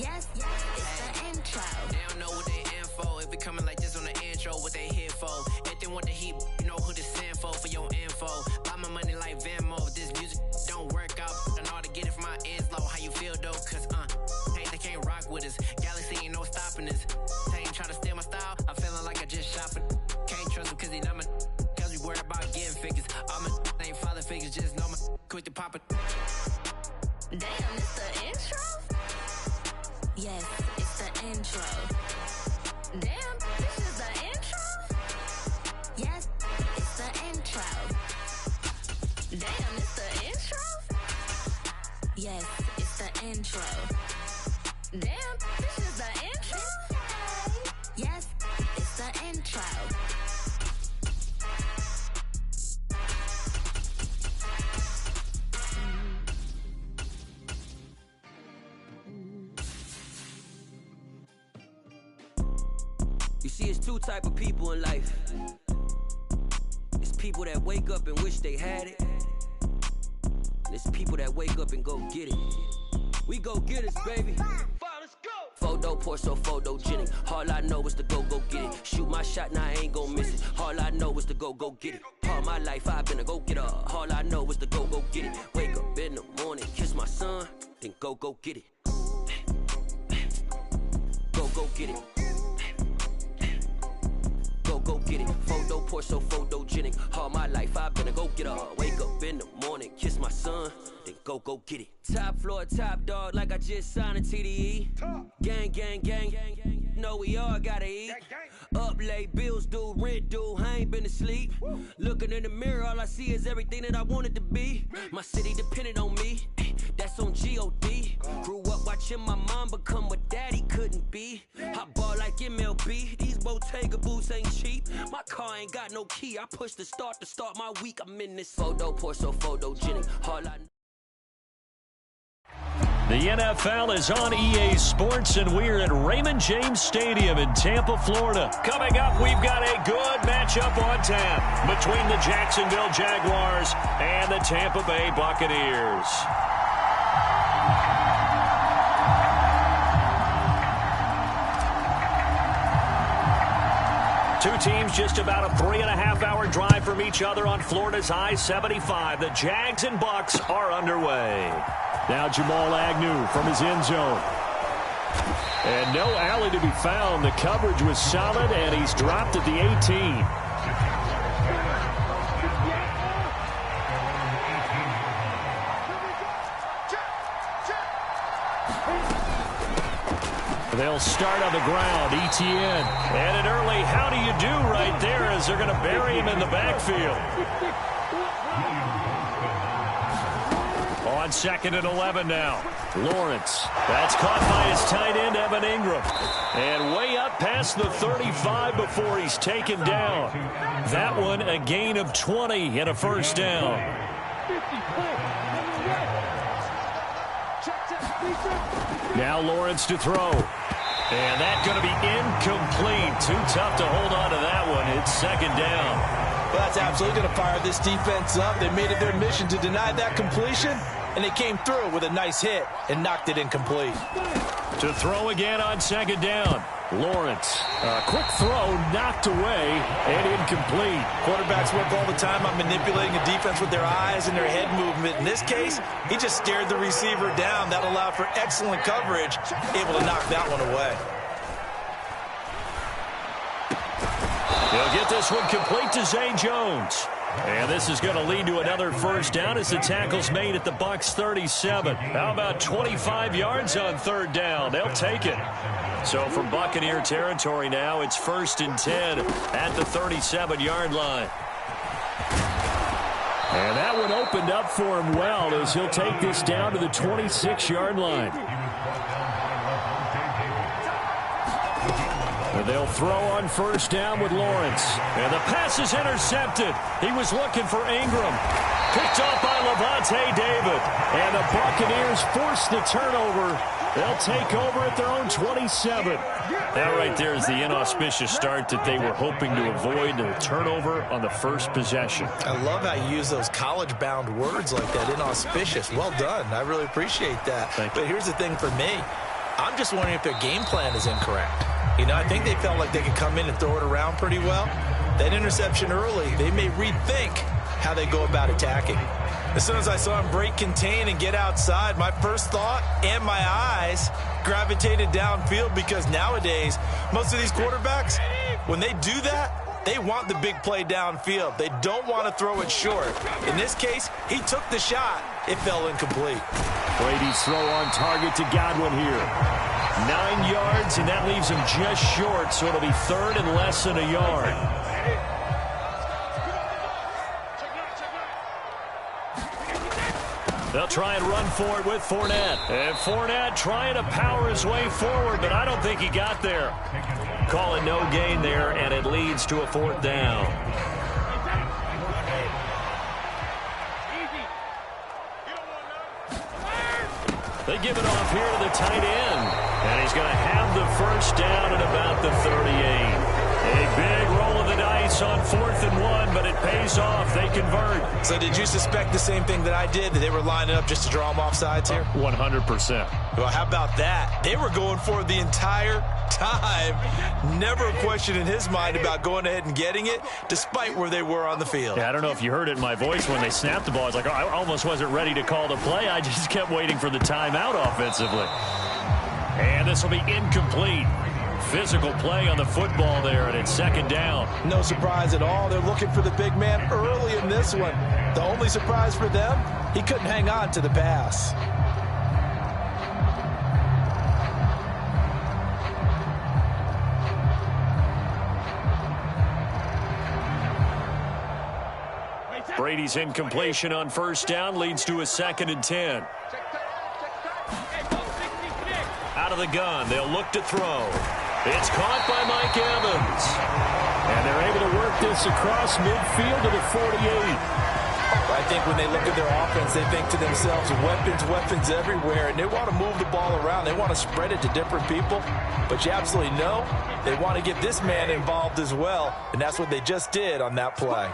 Yes, it's the intro. They don't know what they in for. If it coming like this on the intro, what they here for? If they want the heat, you know who to send for your info. Buy my money like Venmo. If this music don't work out, I know how to get it from my ends low. How you feel though? Cause they can't rock with us. Galaxy ain't no stopping us. They ain't trying to steal my style. I'm feeling like I just shopping. Can't trust them cause they not my. Cause we worried about getting figures. All my ain't father figures. Just know my quick to pop it. Damn, it's the intro? Yes, it's the intro. Damn, this is the intro? Yes, it's the intro. Damn, it's the intro? Yes, it's the intro. Damn, this is the intro? Yes, it's the intro. You see, it's two type of people in life. It's people that wake up and wish they had it. And it's people that wake up and go get it. We go get it, baby. Let's go. Photo, Porso, photogenic. All I know is to go get it. Shoot my shot, now I ain't gon' miss it. All I know is to go get it. All my life I've been a go-getter. All I know is to go get it. Wake up in the morning, kiss my son, then go get it. Go get it. Go get it. Photo, Porso, photogenic. All my life I've been a go-getter. Wake up in the morning, kiss my son, then go get it. Top floor, top dog, like I just signed a TDE. Gang, gang, gang, gang, gang. Know we all gotta eat. Up late, bills due, rent due, I ain't been asleep. Looking in the mirror, all I see is everything that I wanted to be. My city depended on me, that's on G.O.D. Grew up watching my mom become what daddy couldn't be. I ball like MLB, these Bottega boots ain't cheap. My car ain't got no key, I push the start to start my week. I'm in this photo, Porso, photogenic. All I The NFL is on EA Sports, and we're at Raymond James Stadium in Tampa, Florida. Coming up, we've got a good matchup on tap between the Jacksonville Jaguars and the Tampa Bay Buccaneers. Two teams just about a 3.5-hour drive from each other on Florida's I-75. The Jags and Bucs are underway. Now Jamal Agnew from his end zone. And no alley to be found. The coverage was solid, and he's dropped at the 18. They'll start on the ground. Etienne. And an early how do you do right there as they're going to bury him in the backfield. On 2nd and 11 now. Lawrence. That's caught by his tight end, Evan Ingram. And way up past the 35 before he's taken down. That one a gain of 20 and a first down. Now Lawrence to throw. And that's going to be incomplete. Too tough to hold on to that one. It's 2nd down. Well, that's absolutely going to fire this defense up. They made it their mission to deny that completion, and they came through with a nice hit and knocked it incomplete. To throw again on 2nd down. Lawrence. A quick throw knocked away and incomplete. Quarterbacks work all the time on manipulating a defense with their eyes and their head movement. In this case, he just stared the receiver down. That allowed for excellent coverage, able to knock that one away. He'll get this one complete to Zay Jones. And this is going to lead to another first down as the tackle's made at the Bucs 37. How about 25 yards on 3rd down? They'll take it. So from Buccaneer territory now, it's 1st and 10 at the 37-yard line. And that one opened up for him well as he'll take this down to the 26-yard line. And they'll throw on 1st down with Lawrence. And the pass is intercepted. He was looking for Ingram. Picked off by Levante David. And the Buccaneers force the turnover. They'll take over at their own 27. That right there is the inauspicious start that they were hoping to avoid, the turnover on the first possession. I love how you use those college-bound words like that, inauspicious. Well done. I really appreciate that. Thank you. But here's the thing for me. I'm just wondering if their game plan is incorrect. You know, I think they felt like they could come in and throw it around pretty well. That interception early, they may rethink how they go about attacking. As soon as I saw him break contain and get outside, my first thought and my eyes gravitated downfield, because nowadays, most of these quarterbacks, when they do that, they want the big play downfield. They don't want to throw it short. In this case, he took the shot. It fell incomplete. Brady's throw on target to Godwin here. 9 yards, and that leaves him just short, so it'll be third and less than a yard. They'll try and run for it with Fournette. And Fournette trying to power his way forward, but I don't think he got there. Call it no gain there, and it leads to a fourth down. They give it off here to the tight end. And he's going to have the first down at about the 38. A big roll of the dice on 4th and 1, but it pays off. They convert. So did you suspect the same thing that I did, that they were lining up just to draw them off sides here? 100%. Well, how about that? They were going for it the entire time. Never a question in his mind about going ahead and getting it, despite where they were on the field. Yeah, I don't know if you heard it in my voice when they snapped the ball. I was like, oh, I almost wasn't ready to call the play. I just kept waiting for the timeout offensively. And this will be incomplete. Physical play on the football there, and it's second down. No surprise at all. They're looking for the big man early in this one. The only surprise for them, he couldn't hang on to the pass. Brady's incompletion on first down leads to a 2nd and 10. Out of the gun, they'll look to throw. It's caught by Mike Evans. And they're able to work this across midfield to the 48. I think when they look at their offense, they think to themselves, weapons everywhere, and they want to move the ball around. They want to spread it to different people. But you absolutely know they want to get this man involved as well, and that's what they just did on that play.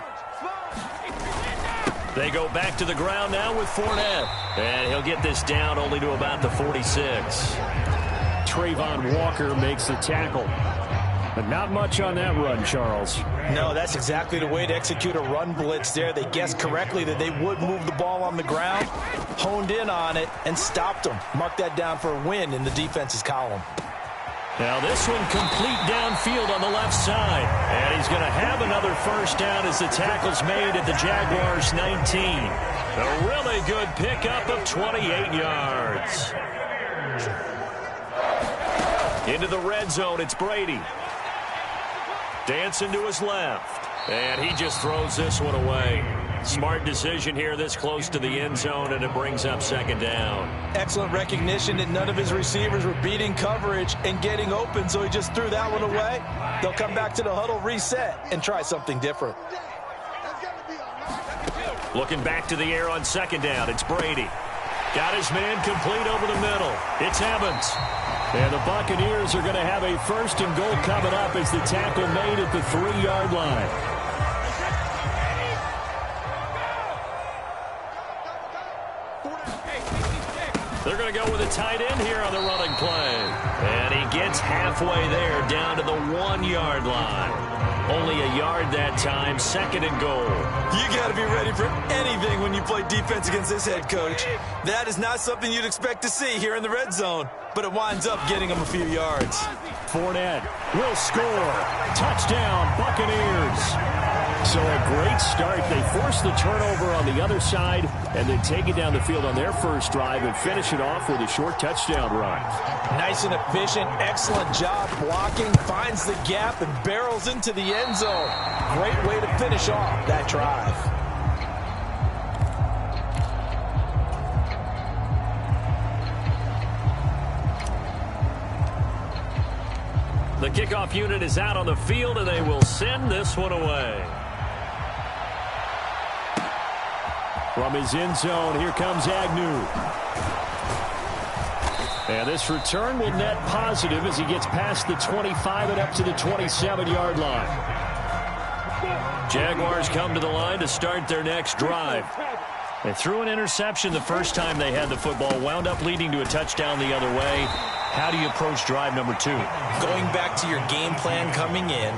They go back to the ground now with Fournette. And he'll get this down only to about the 46. Trayvon Walker makes the tackle. But not much on that run, Charles. No, that's exactly the way to execute a run blitz there. They guessed correctly that they would move the ball on the ground, honed in on it, and stopped them. Mark that down for a win in the defense's column. Now this one complete downfield on the left side. And he's going to have another first down as the tackle's made at the Jaguars' 19. A really good pickup of 28 yards. Into the red zone, it's Brady. Dancing to his left. And he just throws this one away. Smart decision here this close to the end zone, and it brings up second down. Excellent recognition that none of his receivers were beating coverage and getting open, so he just threw that one away. They'll come back to the huddle, reset, and try something different. Looking back to the air on second down, it's Brady. Got his man complete over the middle. It's Evans. And the Buccaneers are going to have a first and goal coming up as the tackle made at the 3-yard line. They're going to go with a tight end here on the running play. And he gets halfway there, down to the 1-yard line. Only a yard that time, second and goal. You got to be ready for anything when you play defense against this head coach. That is not something you'd expect to see here in the red zone, but it winds up getting him a few yards. Fournette will score. Touchdown, Buccaneers. So a great start. They force the turnover on the other side and then take it down the field on their first drive and finish it off with a short touchdown run. Nice and efficient. Excellent job blocking. Finds the gap and barrels into the end zone. Great way to finish off that drive. The kickoff unit is out on the field, and they will send this one away. From his end zone, here comes Agnew. And this return will net positive as he gets past the 25 and up to the 27-yard line. Jaguars come to the line to start their next drive. They threw an interception the first time they had the football, wound up leading to a touchdown the other way. How do you approach drive number 2? Going back to your game plan coming in,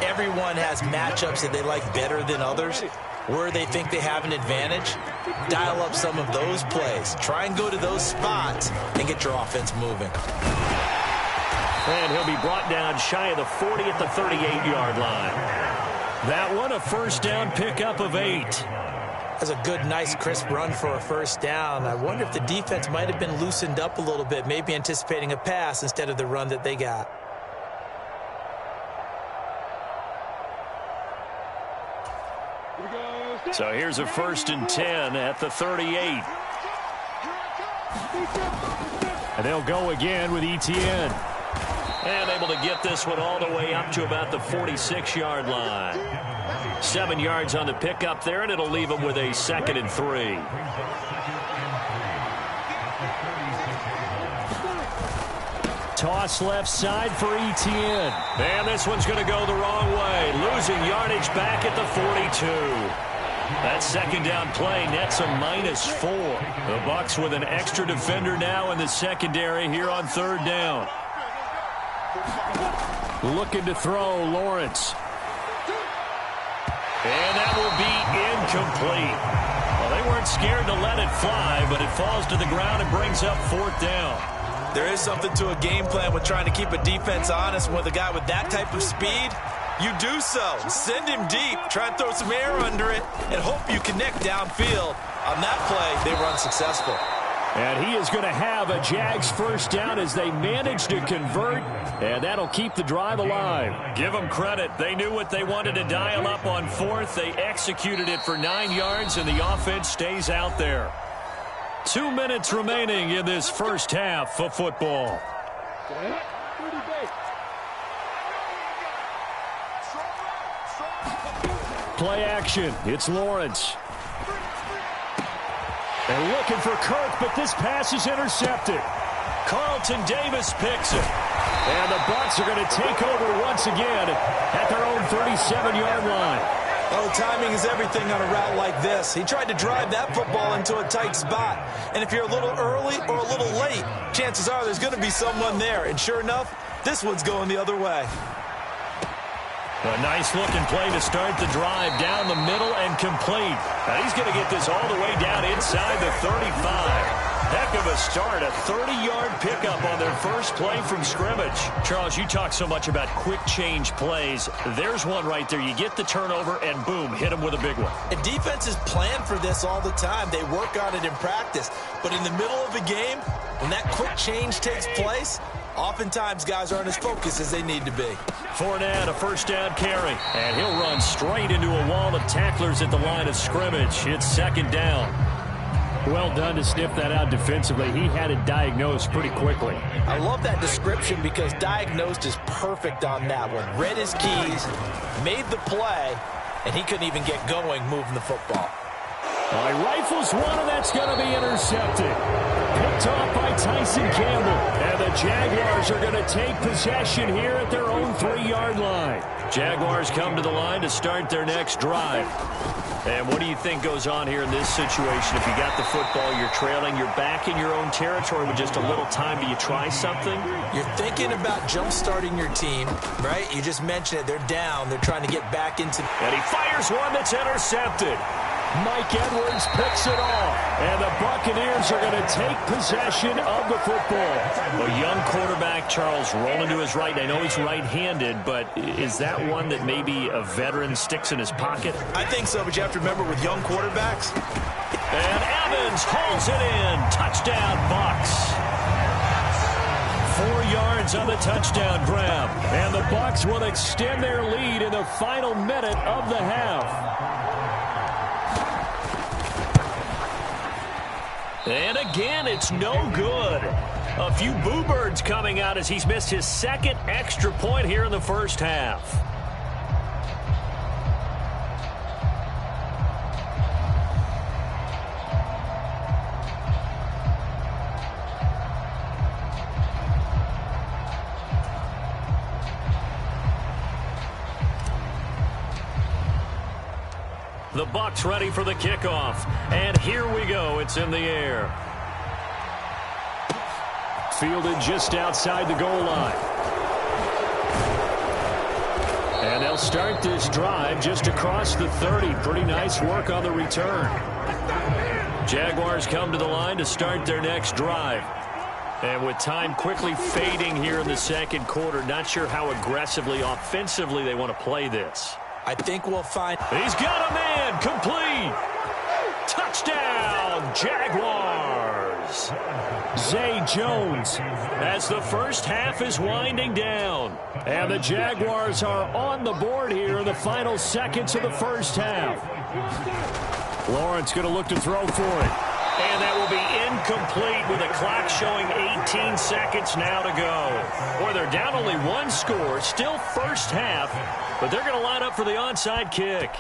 everyone has matchups that they like better than others. Where they think they have an advantage, dial up some of those plays. Try and go to those spots and get your offense moving. And he'll be brought down shy of the 40 at the 38-yard line. That one, a first down pickup of 8. That's a good, nice, crisp run for a first down. I wonder if the defense might have been loosened up a little bit, maybe anticipating a pass instead of the run that they got. So here's a 1st and 10 at the 38. And they'll go again with Etienne. And able to get this one all the way up to about the 46-yard line. 7 yards on the pickup there, and it'll leave them with a 2nd and 3. Toss left side for Etienne. And this one's going to go the wrong way. Losing yardage back at the 42. That 2nd down play nets a -4. The Bucs with an extra defender now in the secondary here on 3rd down. Looking to throw, Lawrence. And that will be incomplete. Well, they weren't scared to let it fly, but it falls to the ground and brings up 4th down. There is something to a game plan with trying to keep a defense honest. With a guy with that type of speed, you do so. Send him deep, try and throw some air under it, and hope you connect downfield. On that play, they were unsuccessful. And he is going to have a Jags first down as they manage to convert, and that'll keep the drive alive. Give them credit. They knew what they wanted to dial up on 4th. They executed it for 9 yards, and the offense stays out there. 2 minutes remaining in this first half of football. Play action. It's Lawrence. And looking for Kirk, but this pass is intercepted. Carlton Davis picks it. And the Bucs are going to take over once again at their own 37-yard line. Oh, timing is everything on a route like this. He tried to drive that football into a tight spot. And if you're a little early or a little late, chances are there's going to be someone there. And sure enough, this one's going the other way. A nice-looking play to start the drive down the middle and complete. Now he's going to get this all the way down inside the 35. Heck of a start, a 30-yard pickup on their first play from scrimmage. Charles, you talk so much about quick change plays. There's one right there. You get the turnover, and boom, hit them with a big one. And defenses plan for this all the time. They work on it in practice. But in the middle of a game, when that quick change takes place, oftentimes guys aren't as focused as they need to be. Fournette, a first down carry. And he'll run straight into a wall of tacklers at the line of scrimmage. It's 2nd down. Well done to sniff that out defensively. He had it diagnosed pretty quickly. I love that description because diagnosed is perfect on that one. Read his keys, made the play, and he couldn't even get going moving the football. All right, rifles one, and that's going to be intercepted. Picked off by Tyson Campbell. And the Jaguars are going to take possession here at their own 3-yard line. Jaguars come to the line to start their next drive. And what do you think goes on here in this situation? If you got the football, you're trailing, you're back in your own territory with just a little time. Do you try something? You're thinking about jump-starting your team, right? You just mentioned it. They're down. They're trying to get back into... And he fires one that's intercepted. Mike Edwards picks it off. And the Buccaneers are going to take possession of the football. A young quarterback, Charles, rolling to his right. I know he's right-handed, but is that one that maybe a veteran sticks in his pocket? I think so, but you have to remember with young quarterbacks. And Evans hauls it in. Touchdown, Bucs. 4 yards on the touchdown grab. And the Bucs will extend their lead in the final minute of the half. And again, it's no good. A few boo birds coming out as he's missed his 2nd extra point here in the first half. The Bucs ready for the kickoff. And here we go. It's in the air. fielded just outside the goal line. And they'll start this drive just across the 30. Pretty nice work on the return. Jaguars come to the line to start their next drive. And with time quickly fading here in the second quarter, not sure how aggressively, offensively they want to play this. I think we'll find... He's got a man, complete. Touchdown, Jaguars. Zay Jones as the first half is winding down. And the Jaguars are on the board here in the final seconds of the first half. Lawrence going to look to throw for it. And that will be incomplete with the clock showing 18 seconds now to go. Boy, they're down only one score, still first half, but they're going to line up for the onside kick.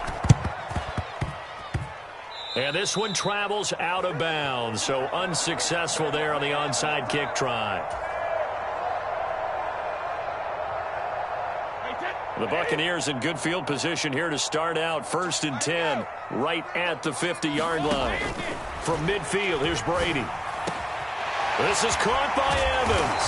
And this one travels out of bounds, so unsuccessful there on the onside kick try. The Buccaneers in good field position here to start out. 1st and 10, right at the 50-yard line. From midfield, here's Brady. This is caught by Evans.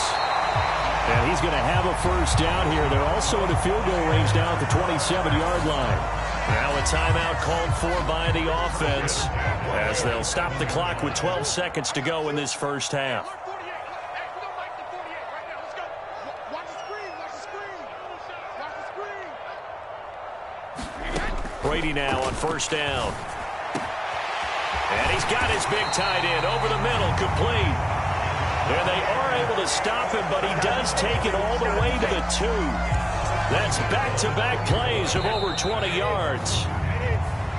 And he's going to have a first down here. They're also in the field goal range now at the 27-yard line. Now a timeout called for by the offense as they'll stop the clock with 12 seconds to go in this first half. Brady now on first down. And he's got his big tight end over the middle, complete. And they are able to stop him, but he does take it all the way to the 2. That's back-to-back plays of over 20 yards.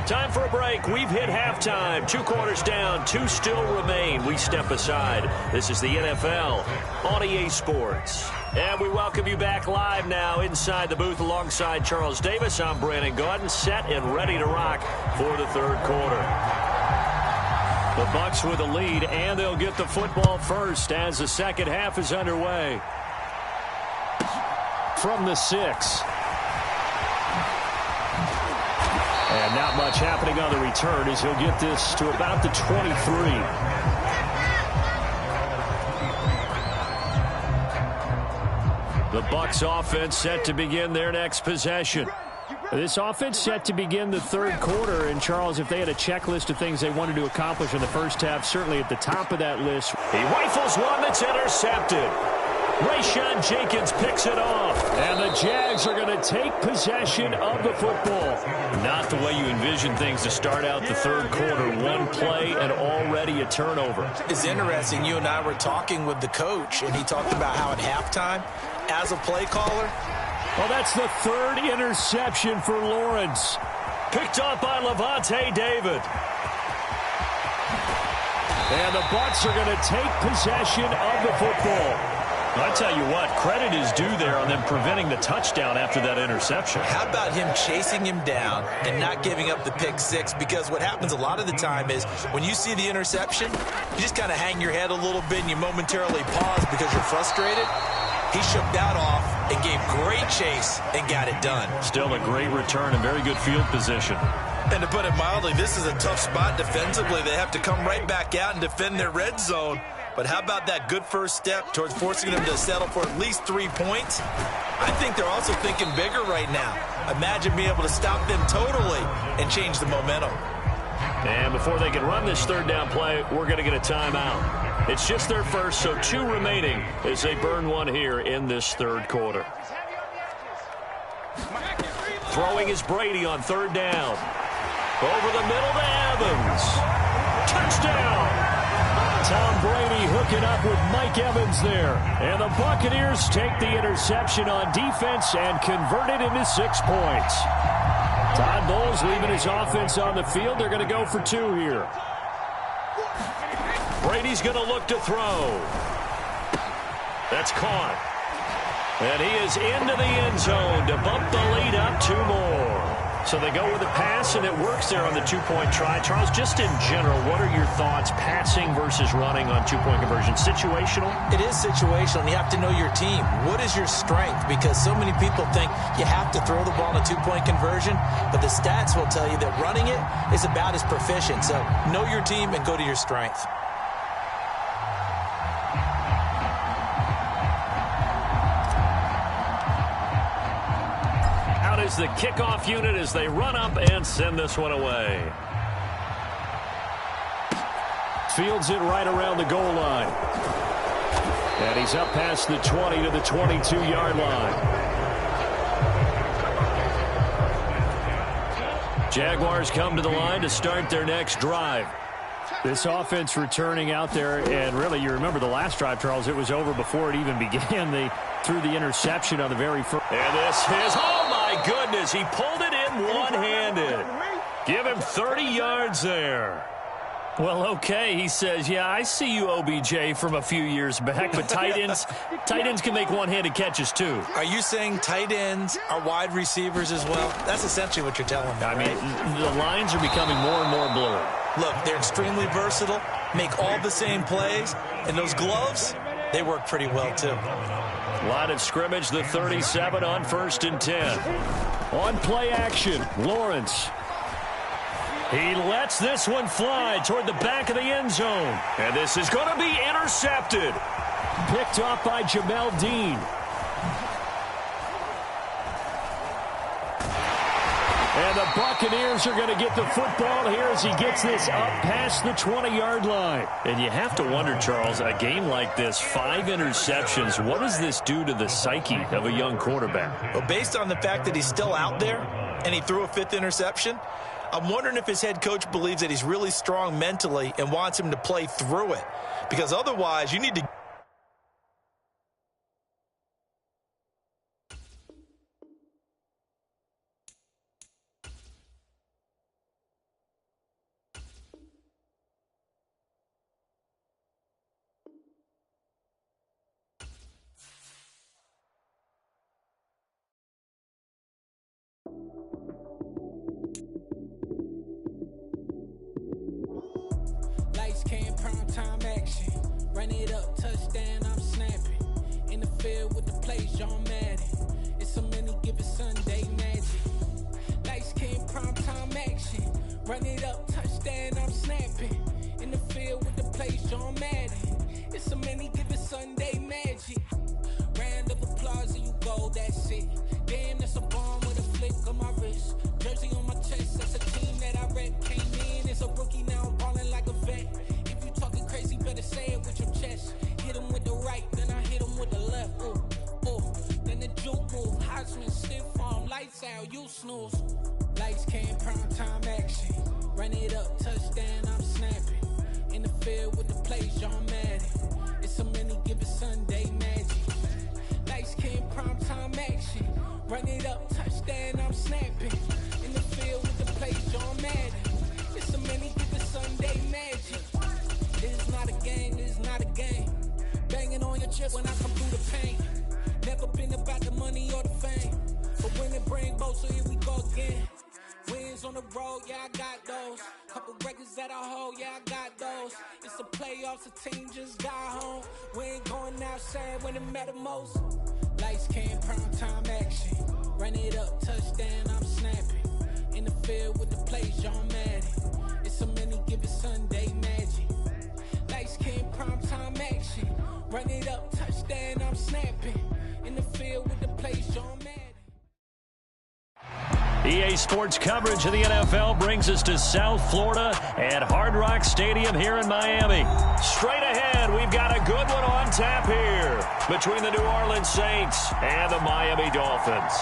Time for a break. We've hit halftime. 2 quarters down, 2 still remain. We step aside. This is the NFL on EA Sports. And we welcome you back live now inside the booth alongside Charles Davis. I'm Brandon Gaudin, set and ready to rock for the third quarter. The Bucs with a lead, and they'll get the football first as the second half is underway. From the 6. And not much happening on the return as he'll get this to about the 23. The Bucs offense set to begin their next possession. This offense set to begin the third quarter. And, Charles, if they had a checklist of things they wanted to accomplish in the first half, certainly at the top of that list. He rifles one that's intercepted. Rayshon Jenkins picks it off. And the Jags are going to take possession of the football. Not the way you envision things to start out the third quarter. One play and already a turnover. It's interesting. You and I were talking with the coach, and he talked about how at halftime, as a play caller. Well, that's the 3rd interception for Lawrence. Picked up by Levante David. And the Bucs are going to take possession of the football. I tell you what, credit is due there on them preventing the touchdown after that interception. How about him chasing him down and not giving up the pick 6? Because what happens a lot of the time is when you see the interception, you just kind of hang your head a little bit and you momentarily pause because you're frustrated. He shook that off and gave great chase and got it done. Still a great return and very good field position. And to put it mildly, this is a tough spot defensively. They have to come right back out and defend their red zone. But how about that good first step towards forcing them to settle for at least 3 points? I think they're also thinking bigger right now. Imagine being able to stop them totally and change the momentum. And before they can run this third down play, we're going to get a timeout. It's just their first, so 2 remaining as they burn one here in this third quarter. Throwing is Brady on third down. Over the middle to Evans. Touchdown! Tom Brady hooking up with Mike Evans there. And the Buccaneers take the interception on defense and convert it into 6 points. Todd Bowles leaving his offense on the field. They're going to go for 2 here. Brady's going to look to throw. That's caught. And he is into the end zone to bump the lead up 2 more. So they go with a pass, and it works there on the 2-point try. Charles, just in general, what are your thoughts, passing versus running on 2-point conversion? Situational? It is situational, and you have to know your team. What is your strength? Because so many people think you have to throw the ball in a 2-point conversion, but the stats will tell you that running it is about as proficient. So know your team and go to your strength. is the kickoff unit as they run up and send this one away. Fields it right around the goal line. And he's up past the 20 to the 22-yard line. Jaguars come to the line to start their next drive. This offense returning out there, and really, you remember the last drive, Charles, it was over before it even began. They threw the interception on the very first. And this is, oh my goodness, he pulled it in one-handed. Give him 30 yards there. Well, okay, he says, yeah, I see you, OBJ, from a few years back, but tight ends can make one-handed catches too. Are you saying tight ends are wide receivers as well? That's essentially what you're telling me. I mean, the lines are becoming more and more blurred. Look, they're extremely versatile, make all the same plays, and those gloves, they work pretty well too. Line of scrimmage, the 37 on 1st and 10. On play action, Lawrence. He lets this one fly toward the back of the end zone. And this is going to be intercepted. Picked off by Jamel Dean. And the Buccaneers are going to get the football here as he gets this up past the 20-yard line. And you have to wonder, Charles, a game like this, 5 interceptions, what does this do to the psyche of a young quarterback? Well, based on the fact that he's still out there and he threw a 5th interception, I'm wondering if his head coach believes that he's really strong mentally and wants him to play through it. Because otherwise, you need to... Run it up, touchdown, I'm snapping. In the field with the plays, John Madden. It's so many given Sunday magic. Lights came prime time action. Run it up, touchdown, I'm snapping. In the field with the plays, John Madden. It's so many given Sunday magic. Round of applause and you go, that's it. Damn, that's a bomb with a flick on my wrist. Jersey on my chest, that's a team that I rep. Came in as a rookie, now I'm balling like a vet. Crazy, better say it with your chest. Hit him with the right, then I hit him with the left. Ooh, ooh. Then the juke move. Heisman stiff arm, lights out, you snooze. Lights came, prime time action. Run it up, touchdown, I'm snapping. In the field with the plays, John Madden. It's so many given Sunday magic. Lights came, prime time action. Run it up, touchdown, I'm snapping. In the field with the plays, John Madden. It's so many given Sunday magic. This is not a game, this is not a game. Banging on your chest when I come through the pain. Never been about the money or the fame. But when it bring both, so here we go again. Wins on the road, yeah, I got those. Couple records that I hold, yeah, I got those. It's the playoffs, the team just got home. We ain't going outside when it matter most. Lights came, prime time action. Run it up, touchdown, I'm snapping. In the field with the plays, John Madden. It's so many given Sunday magic. Lights came, prime time action. Run it up, touchdown, I'm snapping. In the field with the plays, John Madden. EA Sports coverage of the NFL brings us to South Florida at Hard Rock Stadium here in Miami. Straight ahead, we've got a good one on tap here between the New Orleans Saints and the Miami Dolphins.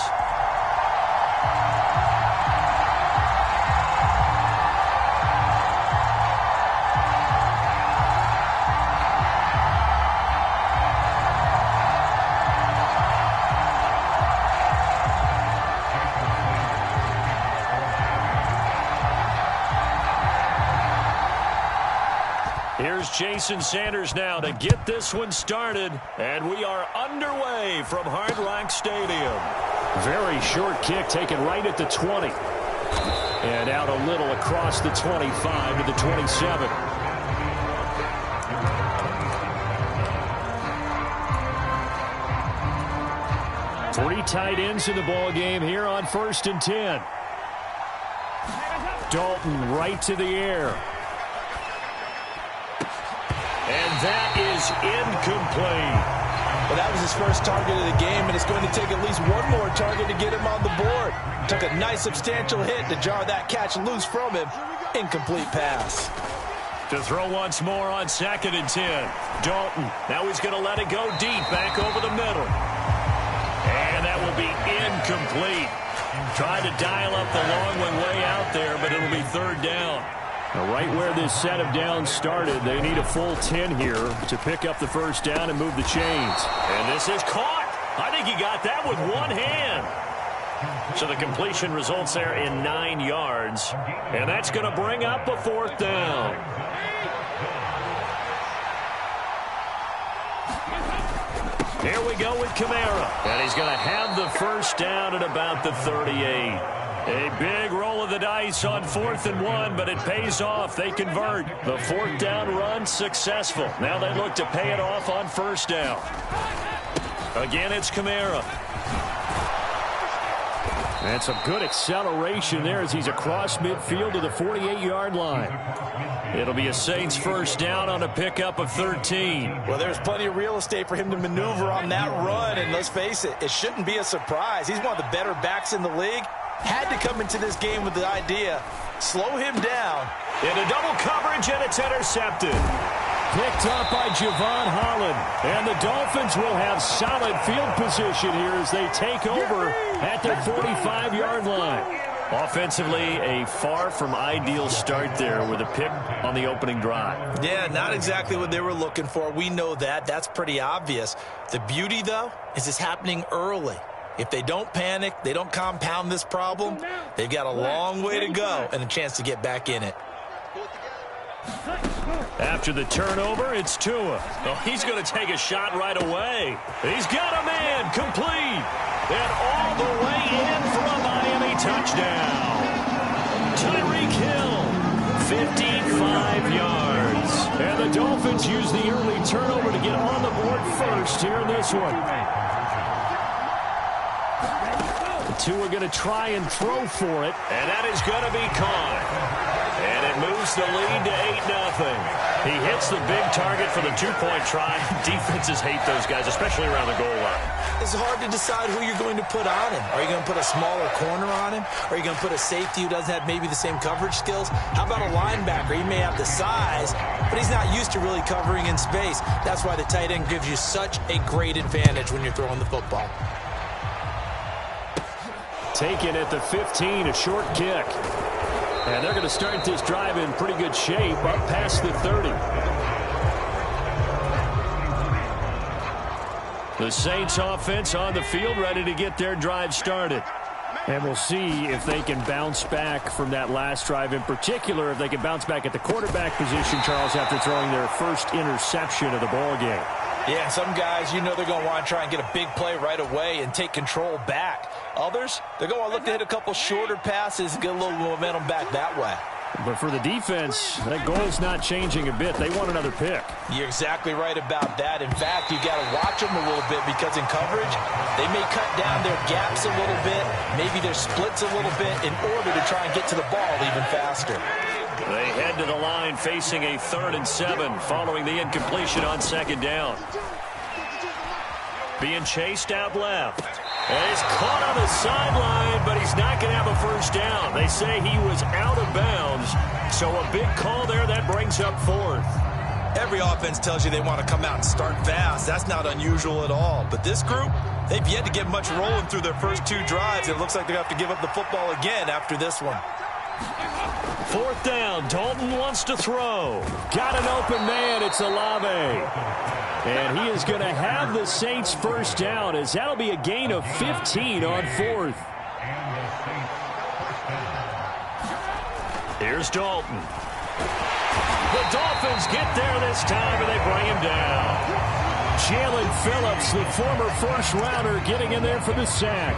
Here's Jason Sanders now to get this one started, and we are underway from Hard Rock Stadium. Very short kick taken right at the 20. And out a little across the 25 to the 27. Three tight ends in the ball game here on 1st and 10. Dalton right to the air. And that is incomplete. Well, that was his first target of the game, and it's going to take at least one more target to get him on the board. Took a nice substantial hit to jar that catch loose from him. Incomplete pass. To throw once more on 2nd and 10. Dalton. Now he's going to let it go deep back over the middle. And that will be incomplete. Tried to dial up the long one way out there, but it'll be 3rd down. Now, right where this set of downs started, they need a full 10 here to pick up the 1st down and move the chains. And this is caught. I think he got that with one hand. So the completion results there in 9 yards. And that's going to bring up a 4th down. Here we go with Kamara. And he's going to have the 1st down at about the 38. A big roll of the dice on 4th and 1, but it pays off. They convert. The 4th down run successful. Now they look to pay it off on 1st down. Again, it's Kamara. And some good acceleration there as he's across midfield to the 48-yard line. It'll be a Saints 1st down on a pickup of 13. Well, there's plenty of real estate for him to maneuver on that run, and let's face it, it shouldn't be a surprise. He's one of the better backs in the league. Had to come into this game with the idea, slow him down. Into double coverage, and it's intercepted. Picked up by Javon Holland. And the Dolphins will have solid field position here as they take over at their 45-yard line. Offensively, a far from ideal start there with a pick on the opening drive. Yeah, not exactly what they were looking for. We know that. That's pretty obvious. The beauty, though, is it's happening early. If they don't panic, they don't compound this problem, they've got a long way to go and a chance to get back in it. After the turnover, it's Tua. Oh, he's going to take a shot right away. He's got a man complete. And all the way in for a Miami touchdown. Tyreek Hill, 55 yards. And the Dolphins use the early turnover to get on the board first here in this one. Tua going to try and throw for it, and that is going to be caught. And it moves the lead to 8-0. He hits the big target for the two-point try. Defenses hate those guys, especially around the goal line. It's hard to decide who you're going to put on him. Are you going to put a smaller corner on him? Are you going to put a safety who doesn't have maybe the same coverage skills? How about a linebacker? He may have the size, but he's not used to really covering in space. That's why the tight end gives you such a great advantage when you're throwing the football. Taken at the 15, a short kick. And they're going to start this drive in pretty good shape up past the 30. The Saints offense on the field ready to get their drive started. And we'll see if they can bounce back from that last drive, in particular if they can bounce back at the quarterback position, Charles, after throwing their first interception of the ball game. Yeah, some guys, you know they're going to want to try and get a big play right away and take control back. Others, they're going to look to hit a couple shorter passes and get a little momentum back that way. But for the defense, that goal's not changing a bit. They want another pick. You're exactly right about that. In fact, you've got to watch them a little bit because in coverage, they may cut down their gaps a little bit, maybe their splits a little bit in order to try and get to the ball even faster. They head to the line facing a 3rd and 7 following the incompletion on 2nd down. Being chased out left. And he's caught on the sideline, but he's not going to have a 1st down. They say he was out of bounds, so a big call there that brings up 4th. Every offense tells you they want to come out and start fast. That's not unusual at all. But this group, they've yet to get much rolling through their first 2 drives. It looks like they're going to have to give up the football again after this one. 4th down. Dalton wants to throw. Got an open man. It's Olave. And he is going to have the Saints 1st down, as that'll be a gain of 15 on 4th. Here's Dalton. The Dolphins get there this time, and they bring him down. Jalen Phillips, the former 1st-rounder, getting in there for the sack.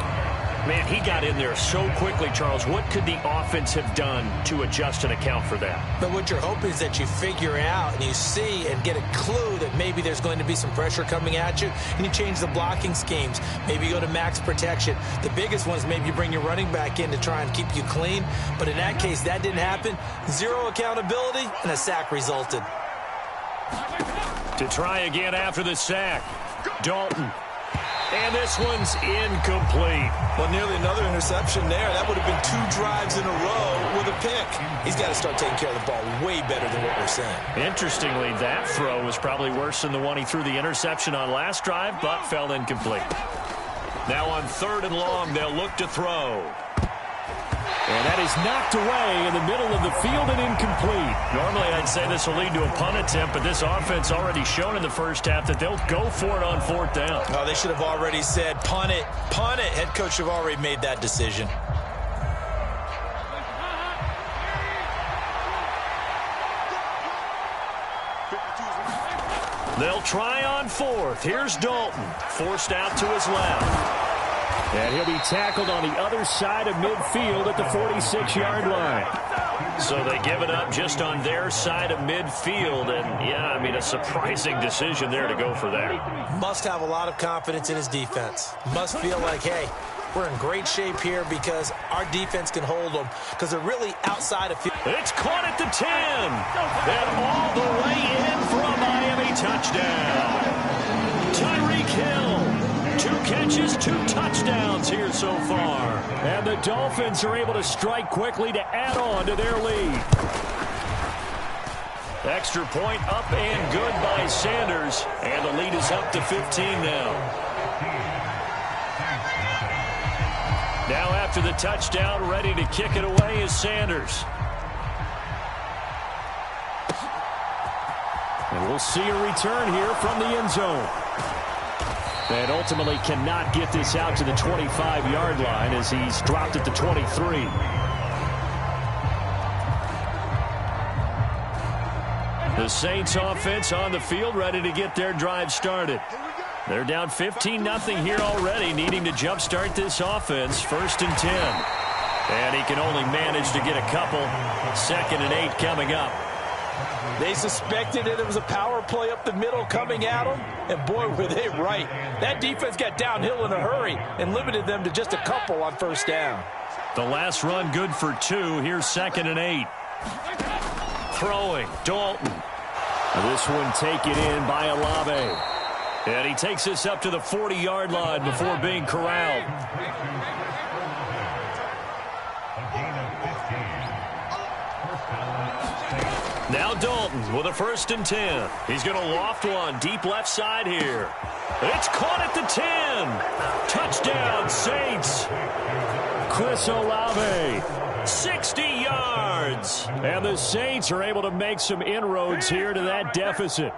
Man, he got in there so quickly, Charles. What could the offense have done to adjust and account for that? But what you're hoping is that you figure out and you see and get a clue that maybe there's going to be some pressure coming at you, and you change the blocking schemes. Maybe you go to max protection. The biggest one is maybe you bring your running back in to try and keep you clean. But in that case, that didn't happen. 0 accountability, and a sack resulted. To try again after the sack. Dalton. And this one's incomplete. Well, nearly another interception there. That would have been 2 drives in a row with a pick. He's got to start taking care of the ball way better than what we're saying. Interestingly, that throw was probably worse than the one he threw the interception on last drive, but fell incomplete. Now on 3rd and long, they'll look to throw. And that is knocked away in the middle of the field and incomplete. Normally, I'd say this will lead to a punt attempt, but this offense already shown in the first half that they'll go for it on 4th down. Oh, they should have already said, punt it, punt it. Head coach have already made that decision. They'll try on 4th. Here's Dalton, forced out to his left. And he'll be tackled on the other side of midfield at the 46-yard line. So they give it up just on their side of midfield. And, yeah, I mean, a surprising decision there to go for that. Must have a lot of confidence in his defense. Must feel like, hey, we're in great shape here because our defense can hold them because they're really outside of field. It's caught at the 10. And all the way in for a Miami touchdown. Tyreek Hill. 2 catches, 2 touchdowns here so far. And the Dolphins are able to strike quickly to add on to their lead. Extra point up and good by Sanders. And the lead is up to 15 now. Now after the touchdown, ready to kick it away is Sanders. And we'll see a return here from the end zone. And ultimately cannot get this out to the 25-yard line as he's dropped at the 23. The Saints offense on the field ready to get their drive started. They're down 15-0 here already, needing to jumpstart this offense. 1st and 10. And he can only manage to get a couple. 2nd and 8 coming up. They suspected it was a power play up the middle coming at them, and boy, were they right. That defense got downhill in a hurry and limited them to just a couple on 1st down. The last run good for 2. Here's 2nd and 8. Throwing, Dalton. This one taken in by Olave. And he takes this up to the 40-yard line before being corralled. Now Dalton with a 1st and 10. He's going to loft one deep left side here. It's caught at the 10. Touchdown, Saints. Chris Olave, 60 yards. And the Saints are able to make some inroads here to that deficit.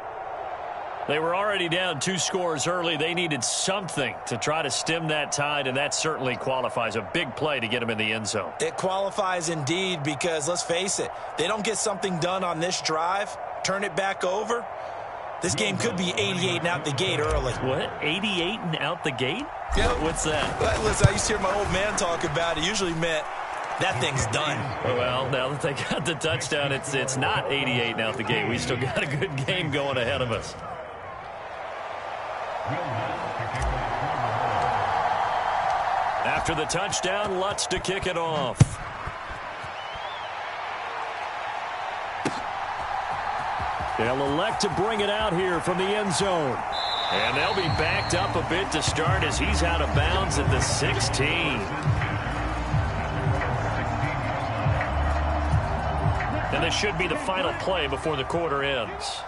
They were already down 2 scores early. They needed something to try to stem that tide, and that certainly qualifies. A big play to get them in the end zone. It qualifies indeed because, let's face it, they don't get something done on this drive, turn it back over, this game could be 88 and out the gate early. What? 88 and out the gate? Yeah. What's that? Listen, I used to hear my old man talk about it. Usually meant that thing's done. Well, now that they got the touchdown, it's not 88 and out the gate. We still got a good game going ahead of us. After the touchdown, Lutz to kick it off. They'll elect to bring it out here from the end zone. And they'll be backed up a bit to start as he's out of bounds at the 16. And this should be the final play before the quarter ends.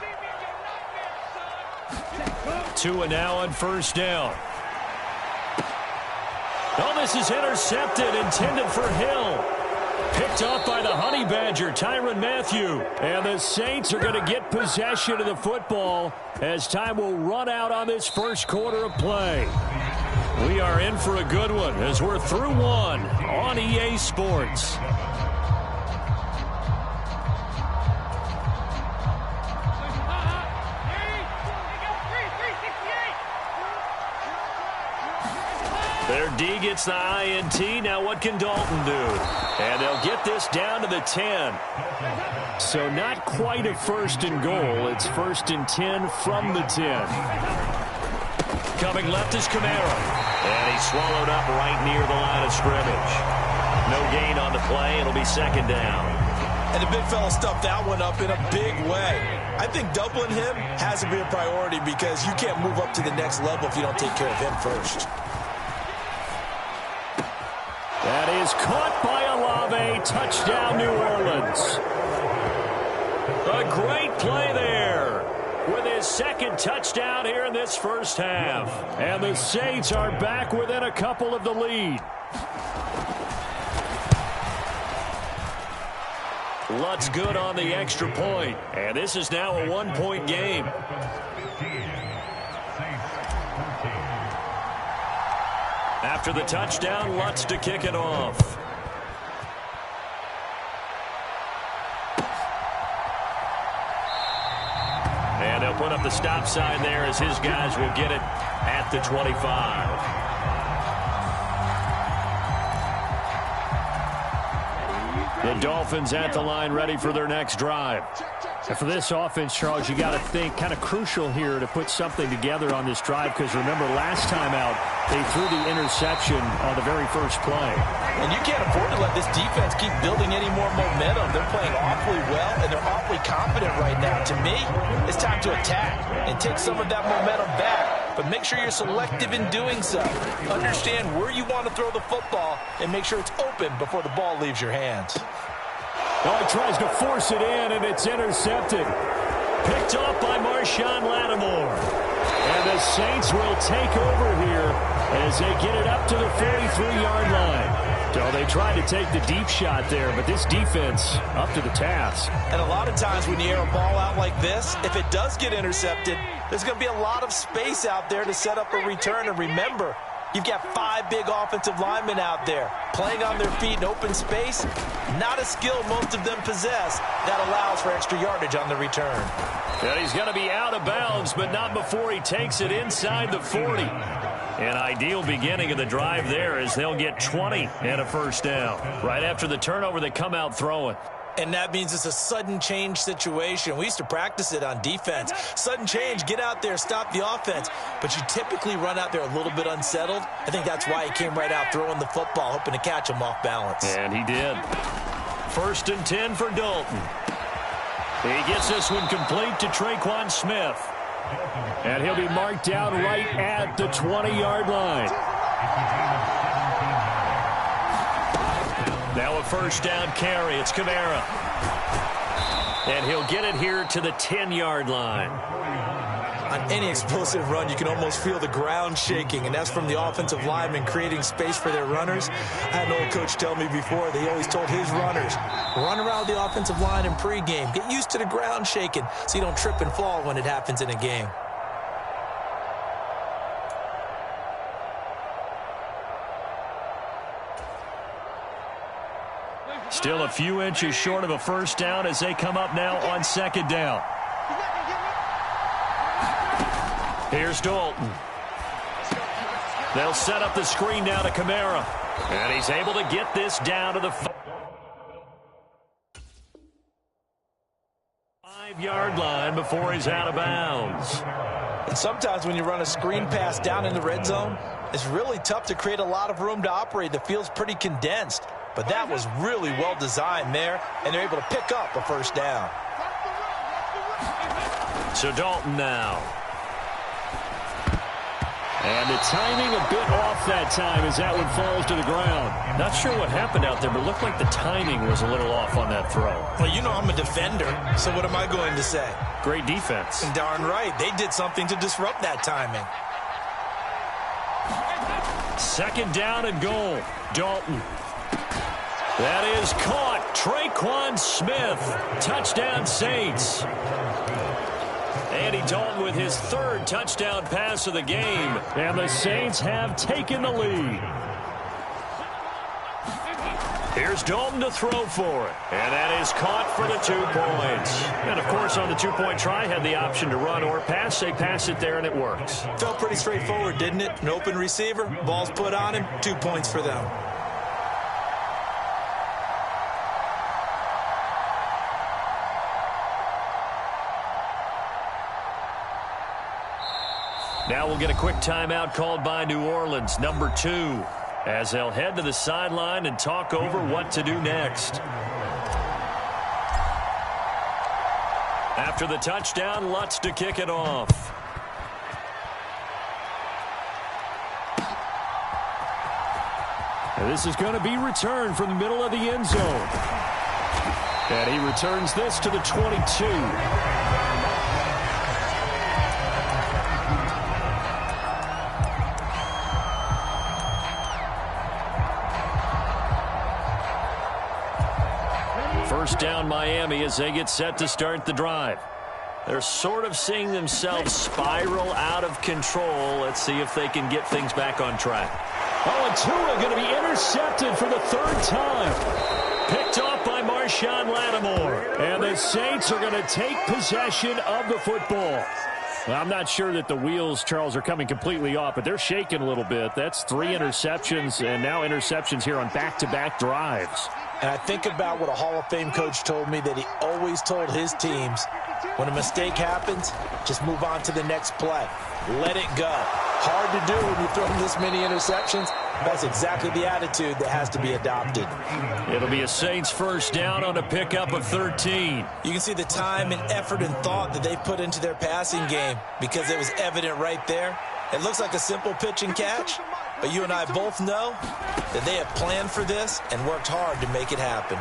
2 and now on 1st down. Oh, this is intercepted, intended for Hill. Picked off by the Honey Badger, Tyrann Mathieu. And the Saints are going to get possession of the football as time will run out on this 1st quarter of play. We are in for a good one as we're through 1 on EA Sports. Their D gets the INT. Now what can Dalton do? And they'll get this down to the 10. So not quite a 1st and goal. It's 1st and 10 from the 10. Coming left is Kamara. And he's swallowed up right near the line of scrimmage. No gain on the play. It'll be 2nd down. And the big fella stuffed that one up in a big way. I think doubling him has to be a priority because you can't move up to the next level if you don't take care of him first. That is caught by Olave. Touchdown, New Orleans. A great play there with his second touchdown here in this first half. And the Saints are back within a couple of the lead. Lutt's good on the extra point. And this is now a one-point game. After the touchdown, Lutt's to kick it off. And they'll put up the stop sign there as his guys will get it at the 25. The Dolphins at the line ready for their next drive. And for this offense, Charles, you got to think kind of crucial here to put something together on this drive because remember last time out they threw the interception on the very first play. And you can't afford to let this defense keep building any more momentum. They're playing awfully well and they're awfully confident right now. To me, it's time to attack and take some of that momentum back. But make sure you're selective in doing so. Understand where you want to throw the football and make sure it's open before the ball leaves your hands. Oh, he tries to force it in, and it's intercepted. Picked off by Marshawn Lattimore. And the Saints will take over here as they get it up to the 43-yard line. So they tried to take the deep shot there, but this defense up to the task. And a lot of times when you air a ball out like this, if it does get intercepted, there's going to be a lot of space out there to set up a return. And remember, you've got 5 big offensive linemen out there playing on their feet in open space. Not a skill most of them possess that allows for extra yardage on the return. And he's going to be out of bounds, but not before he takes it inside the 40. An ideal beginning of the drive there as they'll get 20 and a first down. Right after the turnover, they come out throwing. And that means it's a sudden change situation. We used to practice it on defense. Sudden change, get out there, stop the offense. But you typically run out there a little bit unsettled. I think that's why he came right out throwing the football, hoping to catch him off balance. And he did. 1st and 10 for Dalton. He gets this one complete to Traquan Smith. And he'll be marked down right at the 20-yard line. Now a first down carry. It's Kamara. And he'll get it here to the 10-yard line. On any explosive run, you can almost feel the ground shaking, and that's from the offensive linemen creating space for their runners. I had an old coach tell me before, he always told his runners, run around the offensive line in pregame. Get used to the ground shaking so you don't trip and fall when it happens in a game. Still a few inches short of a first down as they come up now on 2nd down. Here's Dalton. They'll set up the screen now to Kamara. And he's able to get this down to the 5-yard line before he's out of bounds. And sometimes when you run a screen pass down in the red zone, it's really tough to create a lot of room to operate. The field's pretty condensed. But that was really well designed there, and they're able to pick up a first down. So Dalton now. And the timing a bit off that time as that one falls to the ground. Not sure what happened out there, but it looked like the timing was a little off on that throw. Well, you know I'm a defender, so what am I going to say? Great defense. And darn right, they did something to disrupt that timing. 2nd down and goal. Dalton. That is caught. Traquan Smith. Touchdown Saints. Andy Dalton with his 3rd touchdown pass of the game. And the Saints have taken the lead. Here's Dalton to throw for it. And that is caught for the 2 points. And, of course, on the 2-point try, had the option to run or pass. They pass it there, and it works. Felt pretty straightforward, didn't it? An open receiver, ball's put on him, 2 points for them. Now we'll get a quick timeout called by New Orleans, number 2, as they'll head to the sideline and talk over what to do next. After the touchdown, Lutz to kick it off. And this is going to be returned from the middle of the end zone. And he returns this to the 22. First down Miami as they get set to start the drive. They're sort of seeing themselves spiral out of control. Let's see if they can get things back on track. Oh, and Tua going to be intercepted for the third time. Picked off by Marshawn Lattimore. And the Saints are going to take possession of the football. Well, I'm not sure that the wheels, Charles, are coming completely off, but they're shaking a little bit. That's 3 interceptions, and now interceptions here on back-to-back drives. And I think about what a Hall of Fame coach told me, that he always told his teams, when a mistake happens, just move on to the next play. Let it go. Hard to do when you throw this many interceptions. That's exactly the attitude that has to be adopted. It'll be a Saints first down on a pickup of 13. You can see the time and effort and thought that they put into their passing game because it was evident right there. It looks like a simple pitch and catch, but you and I both know that they have planned for this and worked hard to make it happen.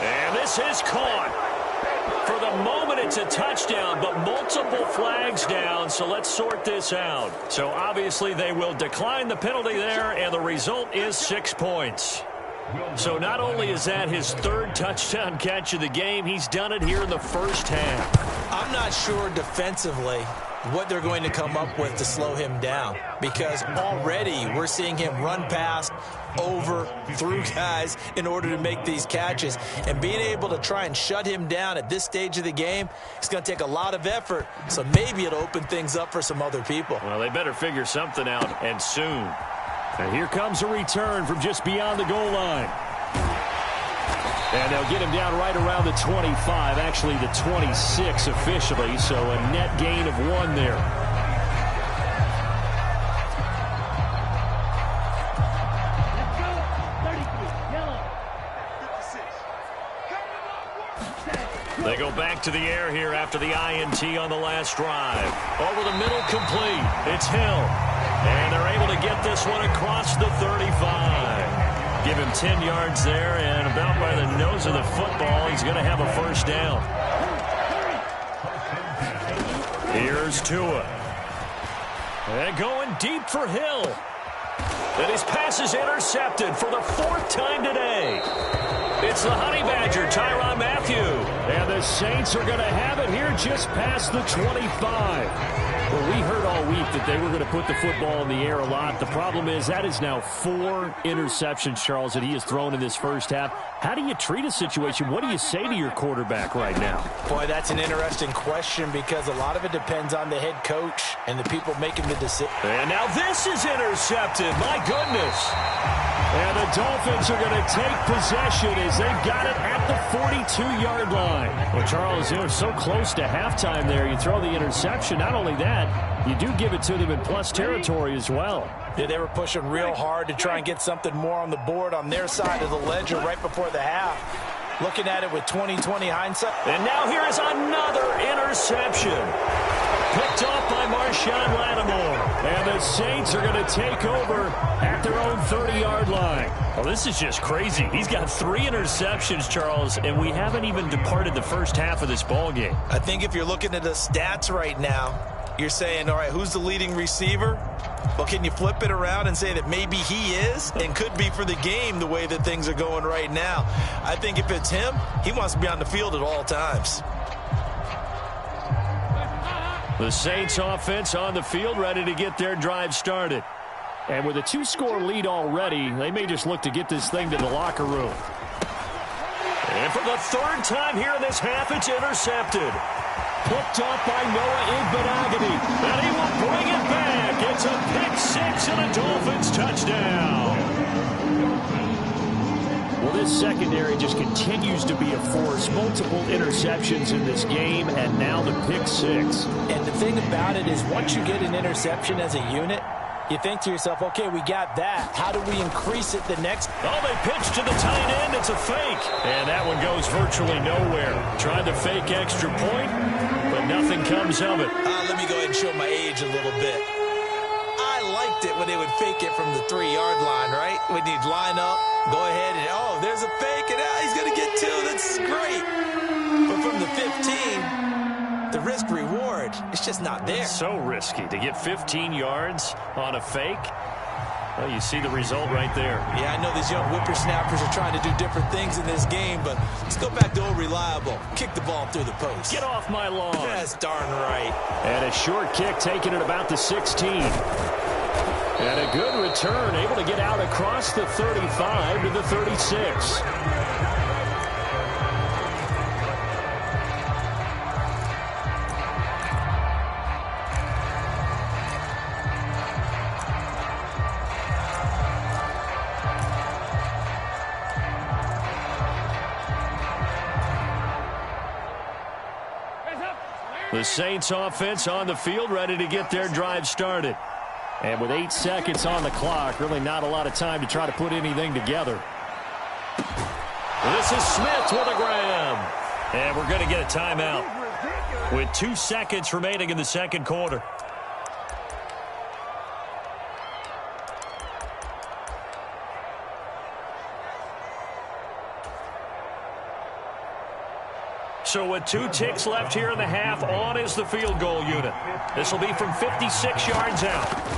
And this is caught. For the moment, it's a touchdown, but multiple flags down, so let's sort this out. So obviously they will decline the penalty there, and the result is 6 points. So not only is that his third touchdown catch of the game, he's done it here in the first half. I'm not sure defensively what they're going to come up with to slow him down, because already we're seeing him run past, over, through guys in order to make these catches. And being able to try and shut him down at this stage of the game, it's going to take a lot of effort, so maybe it'll open things up for some other people. Well, they better figure something out, and soon. And here comes a return from just beyond the goal line. And they'll get him down right around the 25, actually the 26 officially, so a net gain of 1 there. They go back to the air here after the INT on the last drive. Over the middle, complete. It's Hill. And they're able to get this one across the 35. Give him 10 yards there, and about by the nose of the football, he's going to have a first down. Here's Tua. And going deep for Hill. And his pass is intercepted for the 4th time today. It's the Honey Badger, Tyrann Mathieu. And the Saints are going to have it here just past the 25. Well, we heard all week that they were going to put the football in the air a lot. The problem is that is now 4 interceptions, Charles, that he has thrown in this first half. How do you treat a situation? What do you say to your quarterback right now? Boy, that's an interesting question, because a lot of it depends on the head coach and the people making the decision. And now this is intercepted. My goodness. And the Dolphins are going to take possession as they've got it at the 42-yard line. Well, Charles, they were so close to halftime there. You throw the interception. Not only that, you do give it to them in plus territory as well. Yeah, they were pushing real hard to try and get something more on the board on their side of the ledger right before the half. Looking at it with 20/20 hindsight. And now here is another interception. Picked off by Marshawn Lattimore. And the Saints are going to take over at their own 30-yard line. Well, this is just crazy. He's got 3 interceptions, Charles, and we haven't even departed the first half of this ballgame. I think if you're looking at the stats right now, you're saying, all right, who's the leading receiver? Well, can you flip it around and say that maybe he is and could be for the game the way that things are going right now? I think if it's him, he wants to be on the field at all times. The Saints offense on the field, ready to get their drive started. And with a 2-score lead already, they may just look to get this thing to the locker room. And for the 3rd time here in this half, it's intercepted. Picked off by Noah Igbenogany. And he will bring it back. It's a pick-6 and a Dolphins touchdown. Well, this secondary just continues to be a force. Multiple interceptions in this game, and now the pick-6. And the thing about it is, once you get an interception as a unit, You think to yourself, okay, we got that. How do we increase it the next? Oh, they pitch to the tight end. It's a fake. And that one goes virtually nowhere. Tried to fake extra point, but nothing comes of it. Let me go ahead and show my age a little bit. I liked it when they would fake it from the 3-yard line, right? When you'd line up, go ahead, and oh, there's a fake, and he's going to get 2. That's great. But from the 15, the risk-reward, it's just not there. It's so risky to get 15 yards on a fake. Well, you see the result right there. Yeah, I know these young whippersnappers are trying to do different things in this game, but let's go back to old reliable. Kick the ball through the post. Get off my lawn. That's darn right. And a short kick taken at about the 16. And a good return, able to get out across the 35 to the 36. The Saints offense on the field, ready to get their drive started. And with 8 seconds on the clock, really not a lot of time to try to put anything together. This is Smith with a grab. And we're going to get a timeout with 2 seconds remaining in the second quarter. So with 2 ticks left here in the half, on is the field goal unit. This will be from 56 yards out.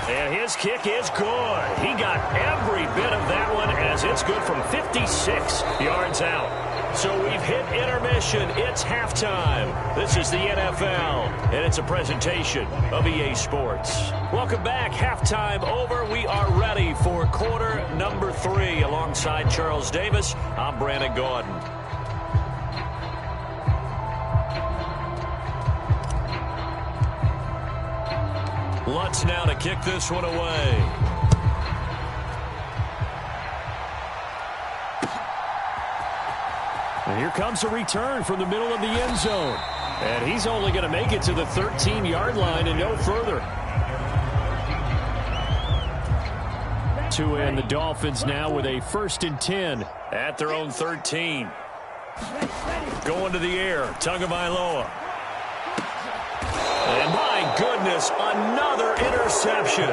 And his kick is good. He got every bit of that one as it's good from 56 yards out. So we've hit intermission. It's halftime. This is the NFL, and it's a presentation of EA Sports. Welcome back. Halftime over. We are ready for quarter number 3. Alongside Charles Davis, I'm Brandon Gordon. Lutz now to kick this one away. And here comes a return from the middle of the end zone. And he's only going to make it to the 13-yard line and no further. And the Dolphins now with a 1st and 10 at their own 13. Going to the air, Tagovailoa. And my goodness, another interception.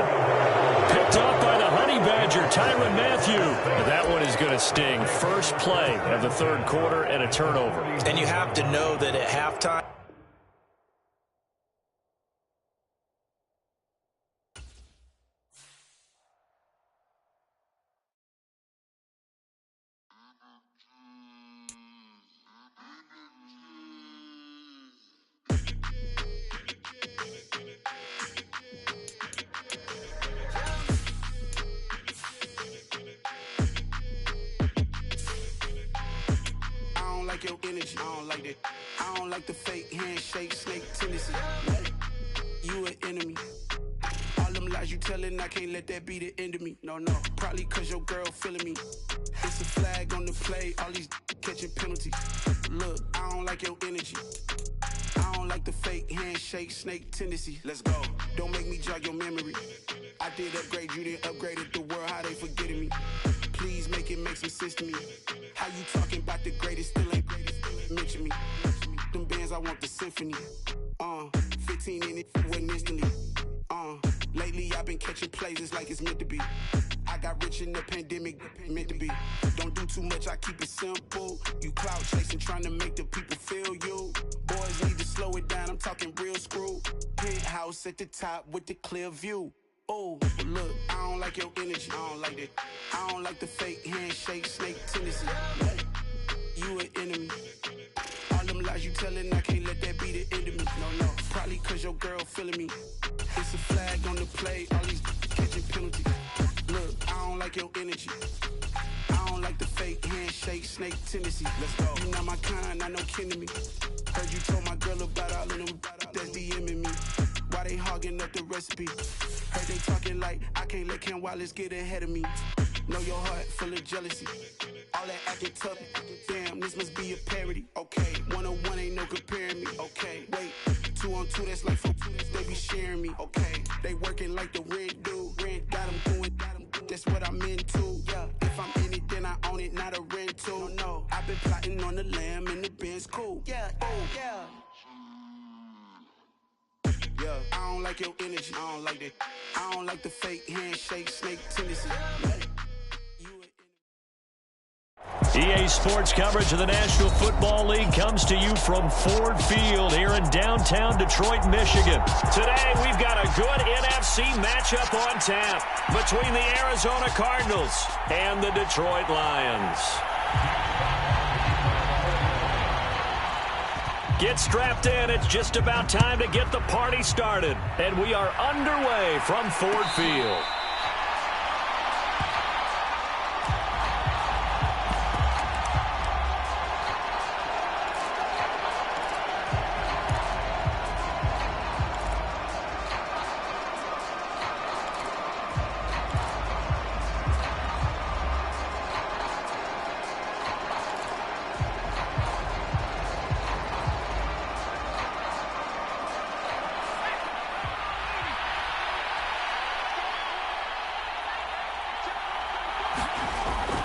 Picked up by the Honey Badger, Tyrann Mathieu. That one is going to sting. First play of the third quarter and a turnover. And you have to know that at halftime, your energy. I don't like that. I don't like the fake handshake, snake tendency. You an enemy. All them lies you telling, I can't let that be the end of me. No, probably cause your girl feeling me. It's a flag on the play, all these catching penalties. Look, I don't like your energy. I don't like the fake handshake, snake tendency. Let's go. Don't make me jog your memory. I did upgrade, you didn't upgrade it. The world, how they forgetting me. Please make it make some sense to me. How you talking about the greatest, still ain't greatest, mention me. Them bands, I want the symphony. 15 in it, wasn't instantly. Lately I've been catching plays, it's like it's meant to be. I got rich in the pandemic, meant to be. Don't do too much, I keep it simple. You cloud chasing, trying to make the people feel you. Boys need to slow it down, I'm talking real screw. Penthouse at the top with the clear view. Oh, look, I don't like your energy. I don't like that. I don't like the fake handshake, snake tendency. You an enemy. All them lies you telling, I can't let that be the end of me. No, probably cause your girl feeling me. It's a flag on the play, all these catching penalties. Look, I don't like your energy. I don't like the fake handshake, snake tendency. Let's go. You not my kind, I know kin to me. Heard you told my girl about all of them that's DMing me. Why they hogging up the recipe? Heard they talking like I can't let Ken Wallace get ahead of me. Know your heart full of jealousy. All that acting tough, damn, this must be a parody. Okay, 101 ain't no comparing me. Okay, wait, 2-on-2, that's like 4. They be sharing me, okay. They working like the rent do. Rent got them going, that's what I'm into. Yeah, if I'm in it, then I own it, not a rental. No, I've been plotting on the lamb and the Benz cool. Yeah, yeah. Yeah, I don't like your energy, I don't like that. I don't like the fake handshake, snake tendency. EA Sports coverage of the National Football League comes to you from Ford Field here in downtown Detroit, Michigan. Today, we've got a good NFC matchup on tap between the Arizona Cardinals and the Detroit Lions. Get strapped in. It's just about time to get the party started. And we are underway from Ford Field.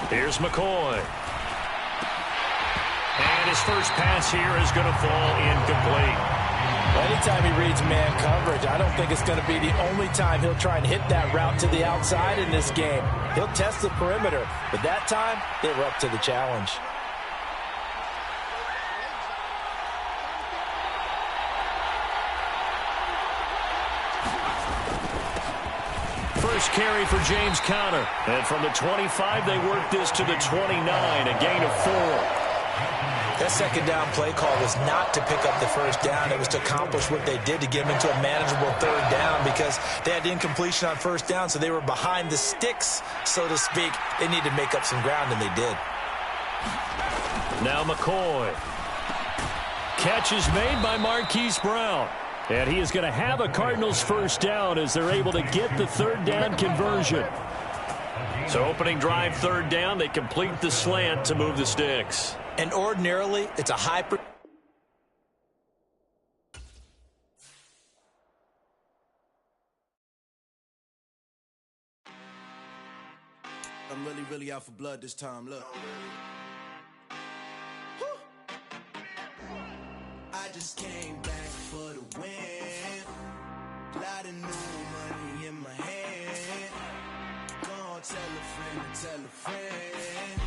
Here's McCoy. And his first pass here is going to fall incomplete. Anytime he reads man coverage, I don't think it's going to be the only time he'll try and hit that route to the outside in this game. He'll test the perimeter, but that time, they were up to the challenge. First carry for James Conner. And from the 25, they worked this to the 29, a gain of 4. That second down play call was not to pick up the first down. It was to accomplish what they did to get them into a manageable third down because they had incompletion on first down, so they were behind the sticks, so to speak. They needed to make up some ground, and they did. Now McCoy. Catch is made by Marquise Brown. And he is going to have a Cardinals first down as they're able to get the third down conversion. So opening drive third down, they complete the slant to move the sticks. And ordinarily, it's a high... I'm really out for blood this time, look. I just came back for the win. Lot of new money in my hand. Gonna tell a friend to tell a friend.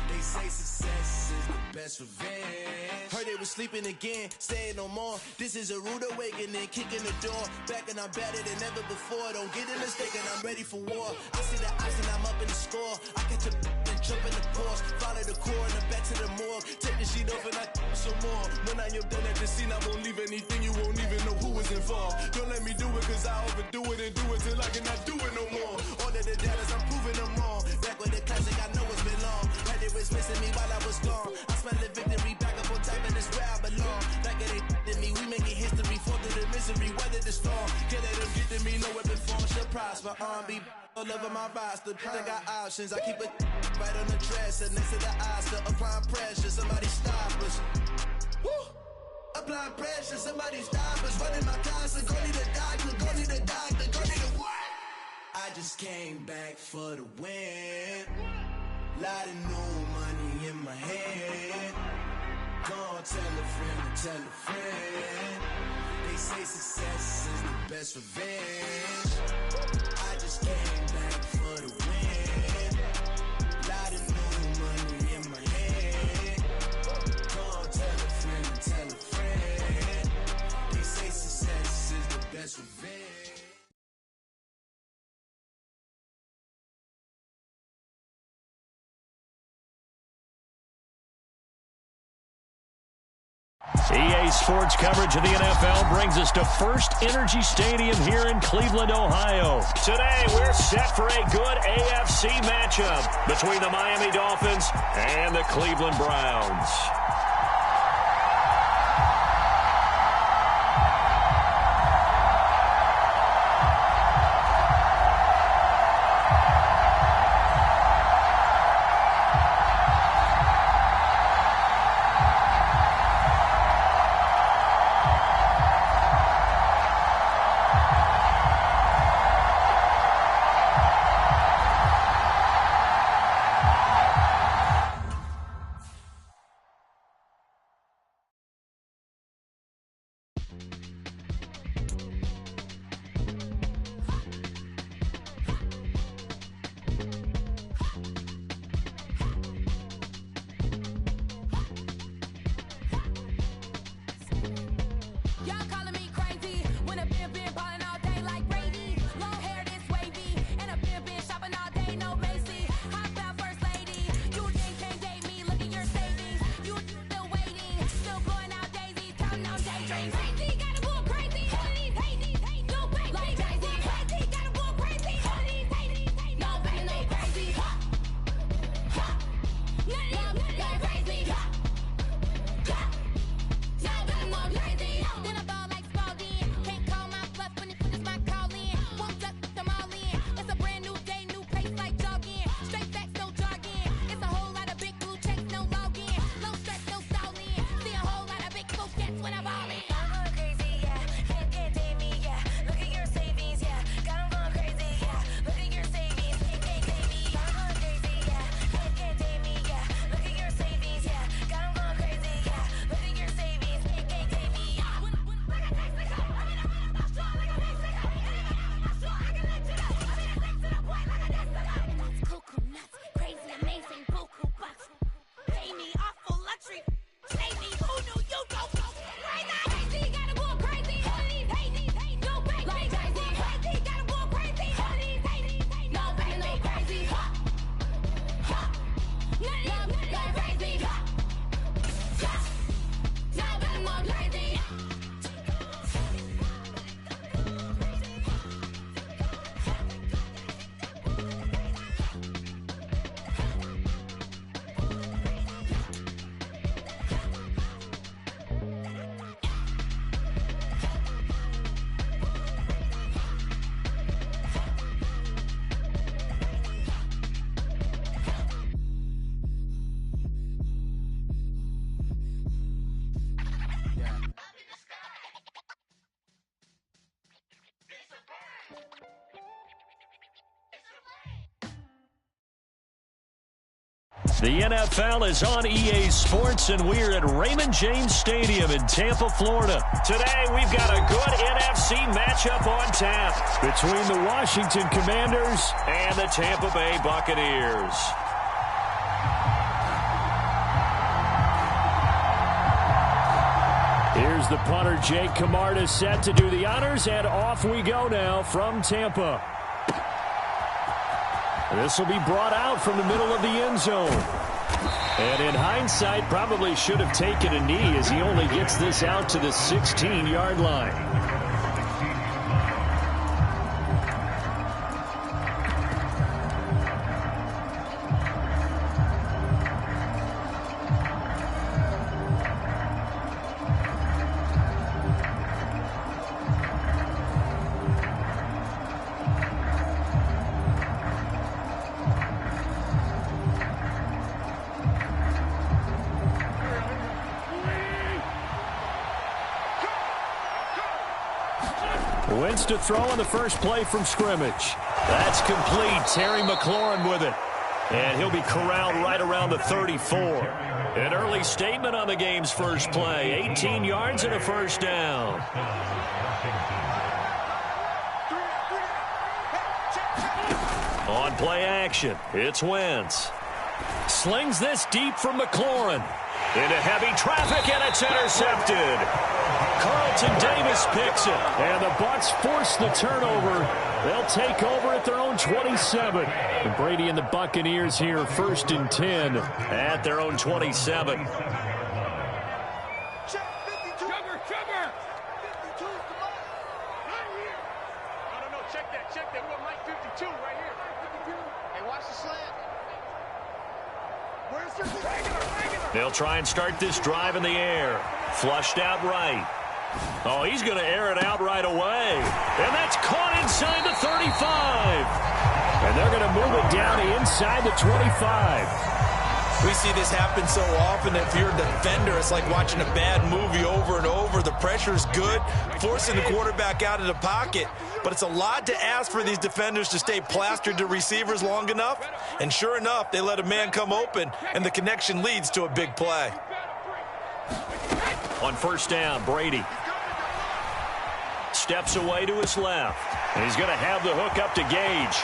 They say success is the best revenge. Heard they was sleeping again, saying no more. This is a rude awakening, kicking the door. Back and I'm better than ever before. Don't get it mistaken, I'm ready for war. I see the ice and I'm up in the score. I catch a and jump in the course. Follow the core and the back to the morgue. Take the sheet off and I some more. When I am done at the scene, I won't leave anything. You won't even know who was involved. Don't let me do it cause I overdo it and do it till I cannot do it no more. All of the data's I'm proving them wrong. Back with the classic, I know it's been long. Had it was missing me while I was gone. I smell the victory back up on top and it's where I belong. Like it ain't to me, we making history. Fall through the misery, weather the storm. Can't let them get to me, no weapon form should prosper. R&B all over my roster. I got options, I keep it right on the dresser. Next to the Oscar, applying pressure. Somebody stop us. Woo! Applying pressure, somebody stop us. Running my concert, go need a doctor, go need a doctor, go need a what? I just came back for the win. Lot of new money in my hand. Gonna tell a friend to tell a friend. They say success is the best revenge. I just came back for the win. Lot of new money in my hand. Gonna tell a friend to tell a friend. They say success is the best revenge. EA Sports coverage of the NFL brings us to First Energy Stadium here in Cleveland, Ohio. Today, we're set for a good AFC matchup between the Miami Dolphins and the Cleveland Browns. The NFL is on EA Sports, and we're at Raymond James Stadium in Tampa, Florida. Today, we've got a good NFC matchup on tap between the Washington Commanders and the Tampa Bay Buccaneers. Here's the punter, Jake Camarda, set to do the honors, and off we go now from Tampa. This will be brought out from the middle of the end zone. And in hindsight, probably should have taken a knee as he only gets this out to the 16-yard line. Wentz to throw on the first play from scrimmage. That's complete. Terry McLaurin with it. And he'll be corralled right around the 34. An early statement on the game's first play. 18 yards and a first down. On play action, it's Wentz. Slings this deep from McLaurin. Into heavy traffic, and it's intercepted. Carlton Davis picks it, and the Bucs force the turnover. They'll take over at their own 27. And Brady and the Buccaneers here, 1st and 10 at their own 27. Check 52. Cover. 52 is the line. Right here. No, check that. We want Mike 52 right here. 52. Hey, watch the slant. Where's the regular? They'll try and start this drive in the air. Flushed out right. Oh, he's going to air it out right away. And that's caught inside the 35. And they're going to move it down to inside the 25. We see this happen so often. If you're a defender, it's like watching a bad movie over and over. The pressure's good, forcing the quarterback out of the pocket. But it's a lot to ask for these defenders to stay plastered to receivers long enough. And sure enough, they let a man come open, and the connection leads to a big play. On first down, Brady steps away to his left. And he's going to have the hook up to Gage.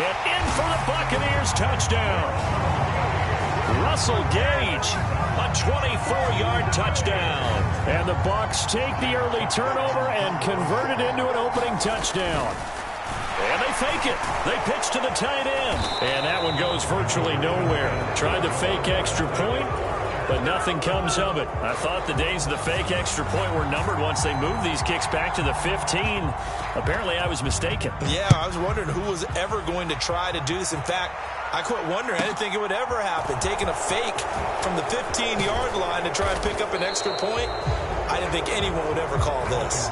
And in for the Buccaneers touchdown. Russell Gage, a 24-yard touchdown. And the Bucs take the early turnover and convert it into an opening touchdown. And they fake it. They pitch to the tight end. And that one goes virtually nowhere. Tried the fake extra point, but nothing comes of it. I thought the days of the fake extra point were numbered once they moved these kicks back to the 15. Apparently, I was mistaken. Yeah, I was wondering who was ever going to try to do this. In fact, I quit wondering. I didn't think it would ever happen. Taking a fake from the 15-yard line to try and pick up an extra point, I didn't think anyone would ever call this.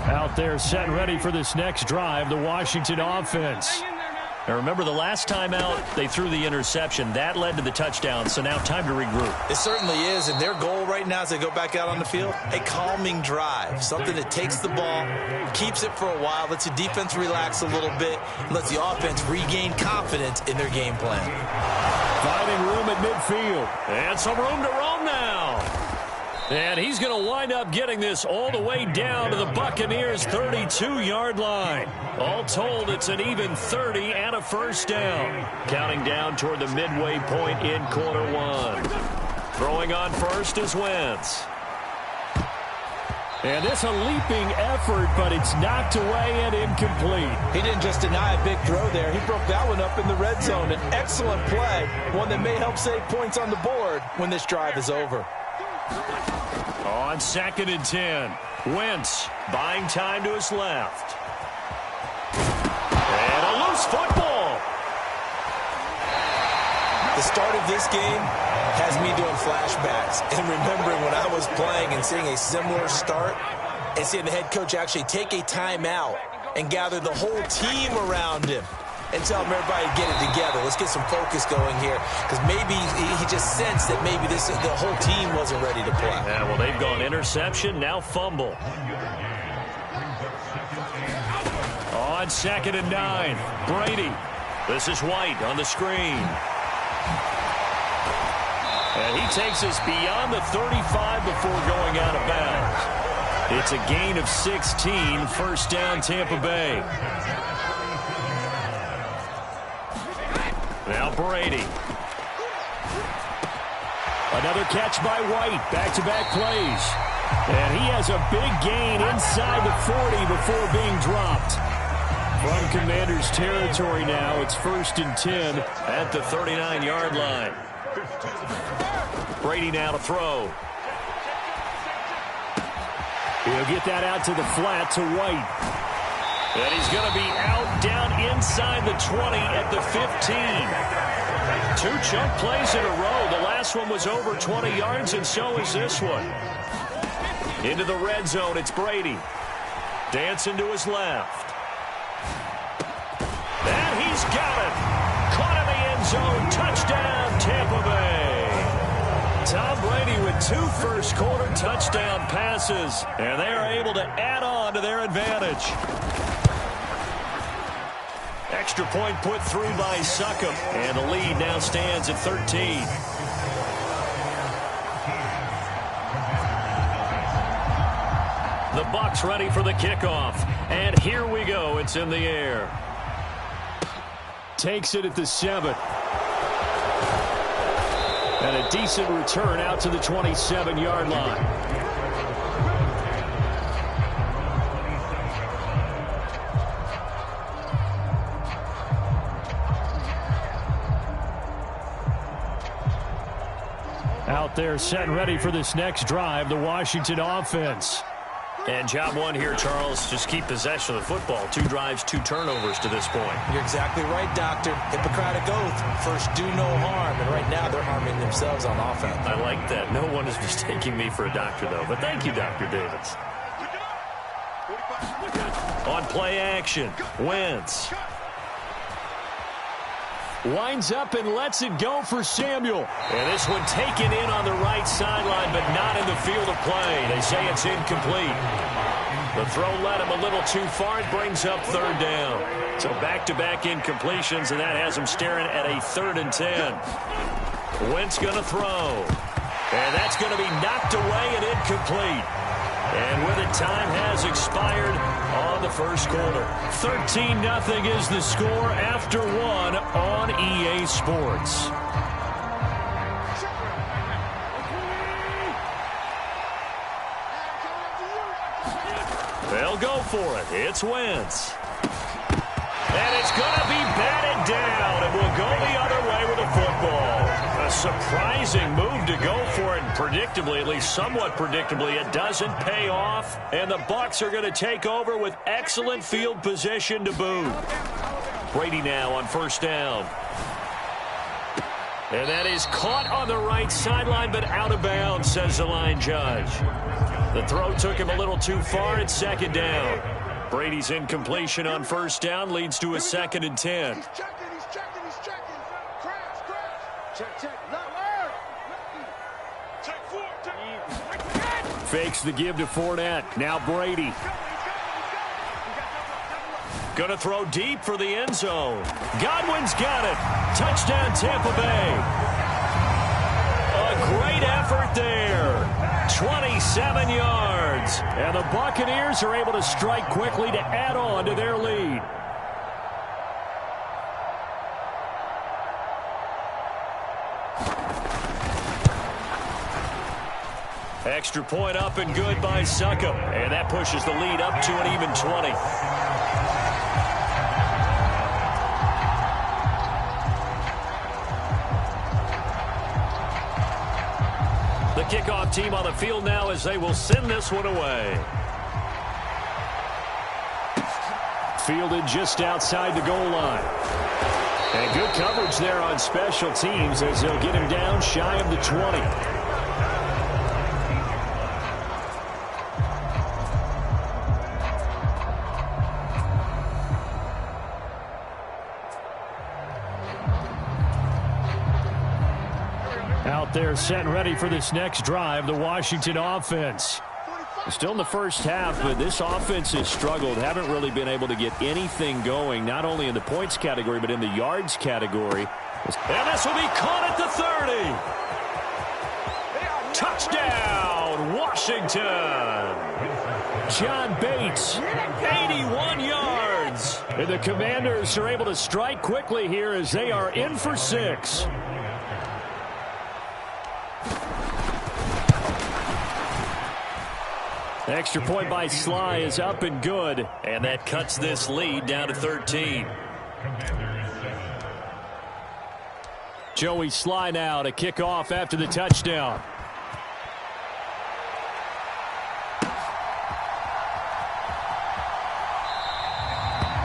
Out there set ready for this next drive, the Washington offense. Now remember, the last time out, they threw the interception. That led to the touchdown, so now time to regroup. It certainly is, and their goal right now as they go back out on the field, a calming drive, something that takes the ball, keeps it for a while, lets the defense relax a little bit, and lets the offense regain confidence in their game plan. Finding room at midfield, and some room to roam now. And he's going to wind up getting this all the way down to the Buccaneers' 32-yard line. All told, it's an even 30 and a first down. Counting down toward the midway point in quarter one. Throwing on first is Wentz. And it's a leaping effort, but it's knocked away and incomplete. He didn't just deny a big throw there. He broke that one up in the red zone. An excellent play, one that may help save points on the board when this drive is over. On 2nd and 10, Wentz buying time to his left. And a loose football. The start of this game has me doing flashbacks and remembering when I was playing and seeing a similar start and seeing the head coach actually take a timeout and gather the whole team around him and tell him everybody to get it together. Let's get some focus going here, because maybe he just sensed that maybe the whole team wasn't ready to play. Yeah, well, they've gone interception, now fumble. On 2nd and 9, Brady. This is White on the screen. And he takes us beyond the 35 before going out of bounds. It's a gain of 16, first down Tampa Bay. Now Brady. Another catch by White, back-to-back plays. And he has a big gain inside the 40 before being dropped. From Commander's territory now, it's 1st and 10 at the 39-yard line. Brady now to throw. He'll get that out to the flat to White. And he's going to be out down inside the 20 at the 15. 2 chunk plays in a row. The last one was over 20 yards, and so is this one. Into the red zone, it's Brady. Dancing to his left. And he's got it. Caught in the end zone. Touchdown, Tampa Bay. Tom Brady with 2 first-quarter touchdown passes. And they are able to add on to their advantage. Extra point put through by Succop. And the lead now stands at 13. The Bucs ready for the kickoff. And here we go. It's in the air. Takes it at the 7. And a decent return out to the 27-yard line. Out there set and ready for this next drive, the Washington offense. And job one here, Charles, just keep possession of the football. 2 drives, 2 turnovers to this point. You're exactly right, Doctor. Hippocratic oath. First, do no harm. And right now, they're harming themselves on offense. I like that. No one is mistaking me for a doctor, though. But thank you, Dr. Davis. On play action, Wentz. Winds up and lets it go for Samuel. And this one taken in on the right sideline, but not in the field of play. They say it's incomplete. The throw led him a little too far. It brings up 3rd down. So back-to-back incompletions, and that has him staring at a 3rd and 10. Wentz going to throw. And that's going to be knocked away and incomplete. And with it, time has expired on the first quarter. 13-0 is the score after 1 on EA Sports. They'll go for it. It's Wentz. And it's going to be batted down. It will go the other way with the football. A surprising move to go for it, and predictably, at least somewhat predictably, it doesn't pay off. And the Bucs are going to take over with excellent field position to boot. Brady now on 1st down. And that is caught on the right sideline, but out of bounds, says the line judge. The throw took him a little too far. It's 2nd down. Brady's incompletion on 1st down leads to a 2nd and 10. He's checking. Crash. Check. Fakes the give to Fournette. Now Brady. Gonna throw deep for the end zone. Godwin's got it. Touchdown Tampa Bay. A great effort there. 27 yards. And the Buccaneers are able to strike quickly to add on to their lead. Extra point up and good by Succop. And that pushes the lead up to an even 20. The kickoff team on the field now as they will send this one away. Fielded just outside the goal line. And good coverage there on special teams as they'll get him down shy of the 20. Out there set and ready for this next drive, the Washington offense. Still in the first half, but this offense has struggled. Haven't really been able to get anything going, not only in the points category, but in the yards category. And this will be caught at the 30. Touchdown, Washington. John Bates, 81 yards. And the Commanders are able to strike quickly here as they are in for 6. Extra point by Sly is up and good. And that cuts this lead down to 13. Joey Sly now to kick off after the touchdown.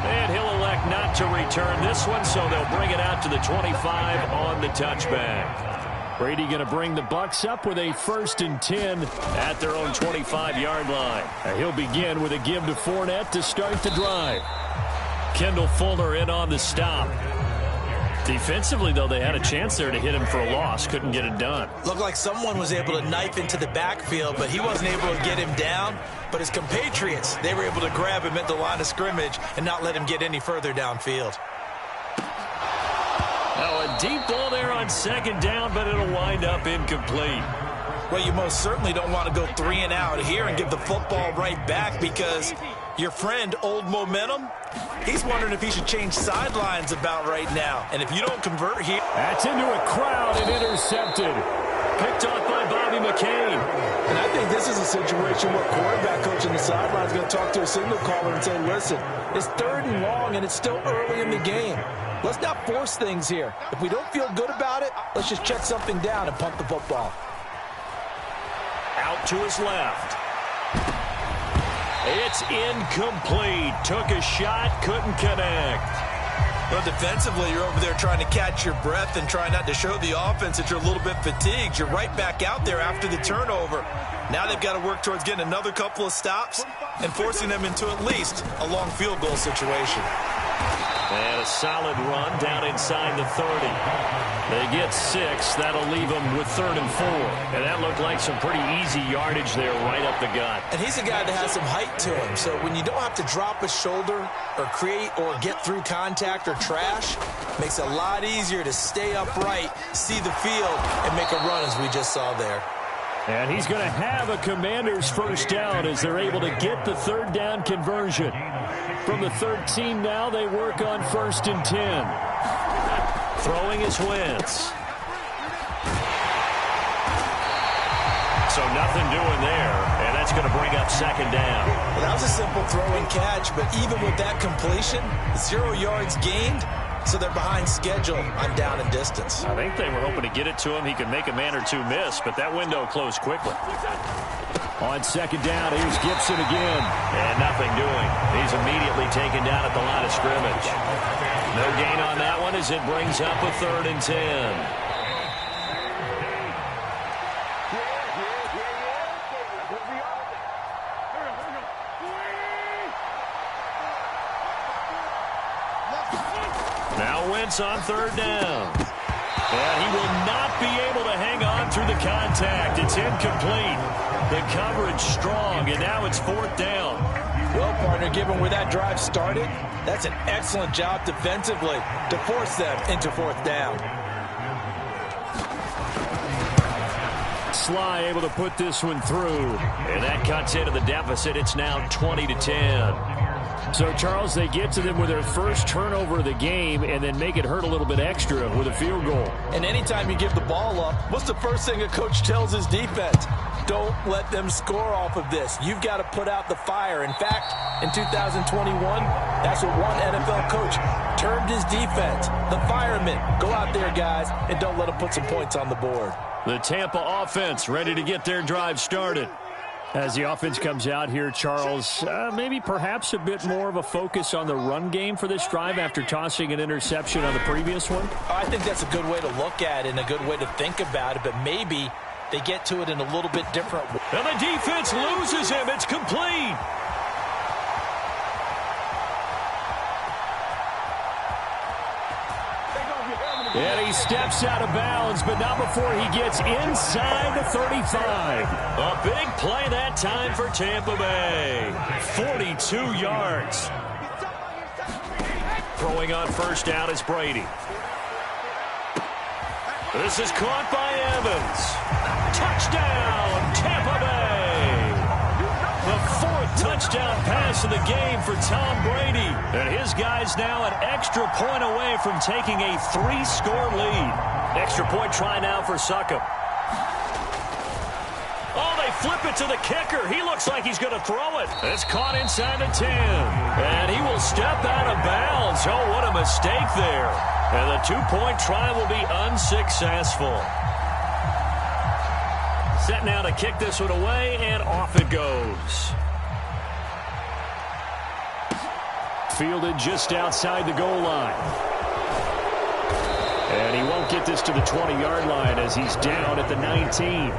And he'll elect not to return this one, so they'll bring it out to the 25 on the touchback. Brady going to bring the Bucs up with a 1st and 10 at their own 25-yard line. He'll begin with a give to Fournette to start the drive. Kendall Fuller in on the stop. Defensively, though, they had a chance there to hit him for a loss. Couldn't get it done. Looked like someone was able to knife into the backfield, but he wasn't able to get him down. But his compatriots, they were able to grab him at the line of scrimmage and not let him get any further downfield. Oh, a deep ball there on 2nd down, but it'll wind up incomplete. Well, you most certainly don't want to go 3 and out here and give the football right back, because your friend, Old Momentum, he's wondering if he should change sidelines about right now. And if you don't convert here... That's into a crowd and intercepted. Picked off by Bobby McCain. And I think this is a situation where quarterback coach on the sideline is going to talk to a signal caller and say, listen, it's 3rd and long and it's still early in the game. Let's not force things here. If we don't feel good about it, let's just check something down and punt the football. Out to his left. It's incomplete. Took a shot, couldn't connect. Well, defensively, you're over there trying to catch your breath and try not to show the offense that you're a little bit fatigued. You're right back out there after the turnover. Now they've got to work towards getting another couple of stops and forcing them into at least a long field goal situation. And a solid run down inside the 30. They get 6. That'll leave them with 3rd and 4. And that looked like some pretty easy yardage there right up the gut. And he's a guy that has some height to him. So when you don't have to drop a shoulder or create or get through contact or trash, makes it a lot easier to stay upright, see the field, and make a run as we just saw there. And he's going to have a Commanders 1st down as they're able to get the 3rd down conversion. From the 13 now, they work on 1st and 10. Throwing is Wentz. So nothing doing there, and that's going to bring up 2nd down. Well, that was a simple throw and catch, but even with that completion, 0 yards gained, so they're behind schedule on down and distance. I think they were hoping to get it to him. He could make a man or two miss, but that window closed quickly. On 2nd down, here's Gibson again. And nothing doing. He's immediately taken down at the line of scrimmage. No gain on that one as it brings up a 3rd and 10. Now Wentz on 3rd down. And he will not be able to hang on through the contact. It's incomplete. The coverage strong, and now it's 4th down. Well, partner, given where that drive started, that's an excellent job defensively to force them into 4th down. Sly able to put this one through, and that cuts into the deficit. It's now 20-10. So, Charles, they get to them with their first turnover of the game and then make it hurt a little bit extra with a field goal. And anytime you give the ball up, what's the first thing a coach tells his defense? Don't let them score off of this. You've got to put out the fire. In fact, in 2021, that's what one NFL coach termed his defense. The firemen. Go out there, guys, and don't let them put some points on the board. The Tampa offense ready to get their drive started. As the offense comes out here, Charles, maybe perhaps a bit more of a focus on the run game for this drive after tossing an interception on the previous one? I think that's a good way to look at it and a good way to think about it, but maybe they get to it in a little bit different way. And the defense loses him. It's complete. And he steps out of bounds, but not before he gets inside the 35. A big play that time for Tampa Bay. 42 yards. Throwing on first down is Brady. This is caught by Evans. Touchdown, Tampa Bay. The fourth touchdown pass of the game for Tom Brady. And his guys now an extra point away from taking a 3-score lead. Extra point try now for Succop. Oh, they flip it to the kicker. He looks like he's going to throw it. It's caught inside the 10. And he will step out of bounds. Oh, what a mistake there. And the 2-point try will be unsuccessful. Set now to kick this one away, and off it goes. Fielded just outside the goal line. And he won't get this to the 20-yard line as he's down at the 19.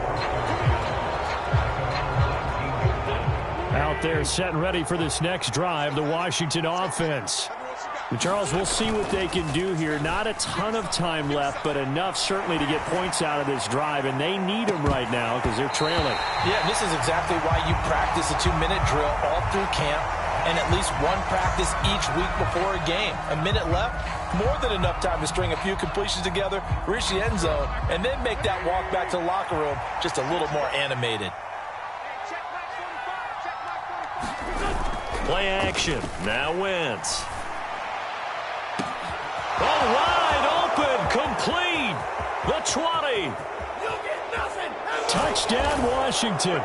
Out there set and ready for this next drive, the Washington offense. But Charles, we'll see what they can do here. Not a ton of time left, but enough certainly to get points out of this drive, and they need them right now because they're trailing. Yeah, this is exactly why you practice a 2-minute drill all through camp and at least one practice each week before a game. A minute left, more than enough time to string a few completions together, reach the end zone, and then make that walk back to the locker room just a little more animated. Play action. Now Wentz. Oh, wide open. Complete. The 20. Touchdown, Washington.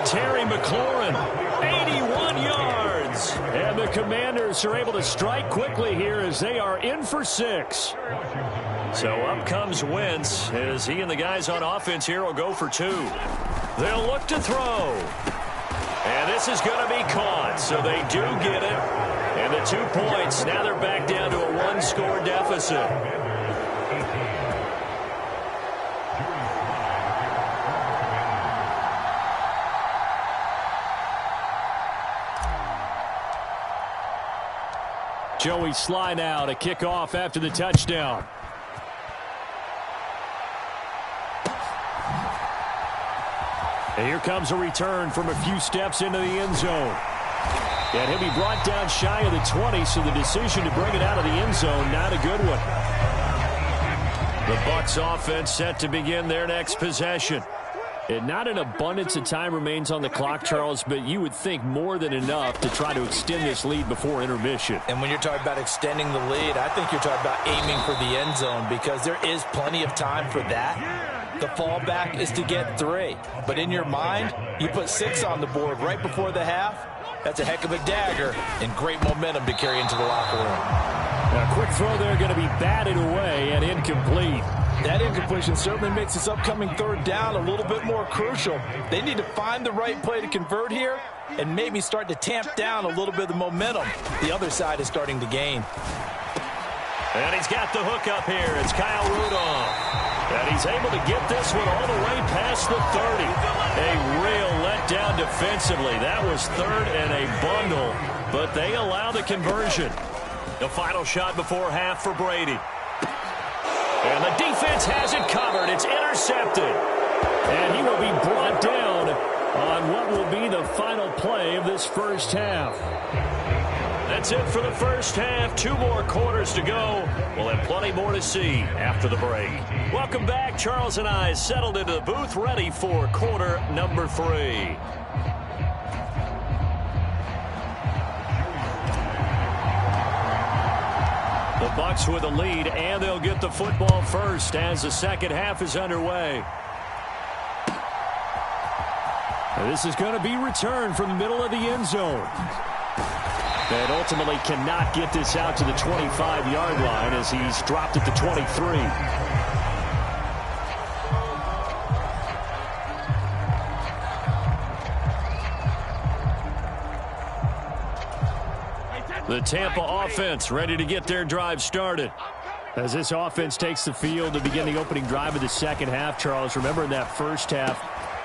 Terry McLaurin, 81 yards. And the Commanders are able to strike quickly here as they are in for 6. So up comes Wentz as he and the guys on offense here will go for 2. They'll look to throw. And this is going to be caught, so they do get it. And the 2 points, now they're back down to a 1-score deficit. Joey Sly now to kick off after the touchdown. And here comes a return from a few steps into the end zone. And he'll be brought down shy of the 20, so the decision to bring it out of the end zone, not a good one. The Bucs offense set to begin their next possession. And not an abundance of time remains on the clock, Charles, but you would think more than enough to try to extend this lead before intermission. And when you're talking about extending the lead, I think you're talking about aiming for the end zone because there is plenty of time for that. The fallback is to get 3. But in your mind, you put 6 on the board right before the half. That's a heck of a dagger and great momentum to carry into the locker room. A quick throw there going to be batted away and incomplete. That incompletion certainly makes this upcoming 3rd down a little bit more crucial. They need to find the right play to convert here and maybe start to tamp down a little bit of the momentum the other side is starting to gain. And he's got the hook up here. It's Kyle Rudolph. And he's able to get this one all the way past the 30. A real letdown defensively. That was 3rd and a bundle, but they allow the conversion. The final shot before half for Brady. And the defense has it covered. It's intercepted. And he will be brought down on what will be the final play of this first half. That's it for the first half. 2 more quarters to go. We'll have plenty more to see after the break. Welcome back. Charles and I settled into the booth ready for quarter number 3. The Bucs with a lead, and they'll get the football first as the second half is underway. And this is going to be returned from the middle of the end zone. And ultimately cannot get this out to the 25-yard line as he's dropped at the 23. The Tampa offense ready to get their drive started. As this offense takes the field to begin the opening drive of the second half, Charles, remember in that first half,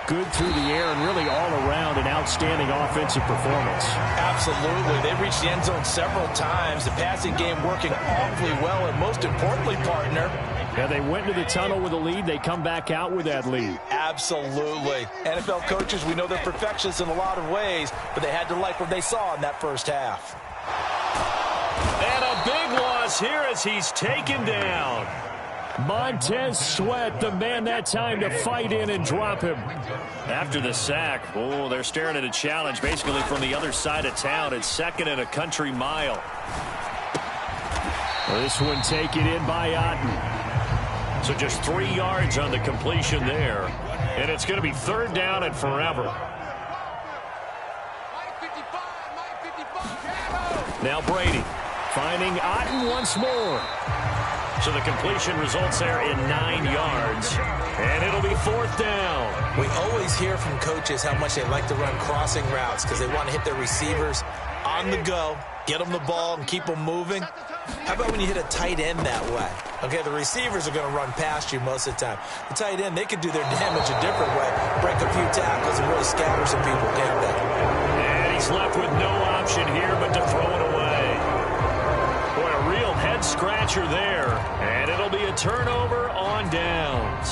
good through the air and really all around an outstanding offensive performance. Absolutely. They reached the end zone several times. The passing game working awfully well. And most importantly, partner, Yeah, they went to the tunnel with a lead. They come back out with that lead. Absolutely. NFL coaches, we know they're perfectionists in a lot of ways, but they had to like what they saw in that first half. And a big loss here as he's taken down. Montez Sweat, the man that time to fight in and drop him. After the sack, oh, they're staring at a challenge basically from the other side of town. It's second and a country mile. This one taken in by Otten. So just 3 yards on the completion there. And it's going to be third down and forever. Now Brady finding Otten once more. So the completion results there in 9 yards. And it'll be fourth down. We always hear from coaches how much they like to run crossing routes because they want to hit their receivers on the go, get them the ball, and keep them moving. How about when you hit a tight end that way? Okay, the receivers are going to run past you most of the time. The tight end, they could do their damage a different way, break a few tackles and really scatter some people, can't they? And he's left with no option here but to throw it away. Boy, a real head-scratcher there. And it'll be a turnover on downs.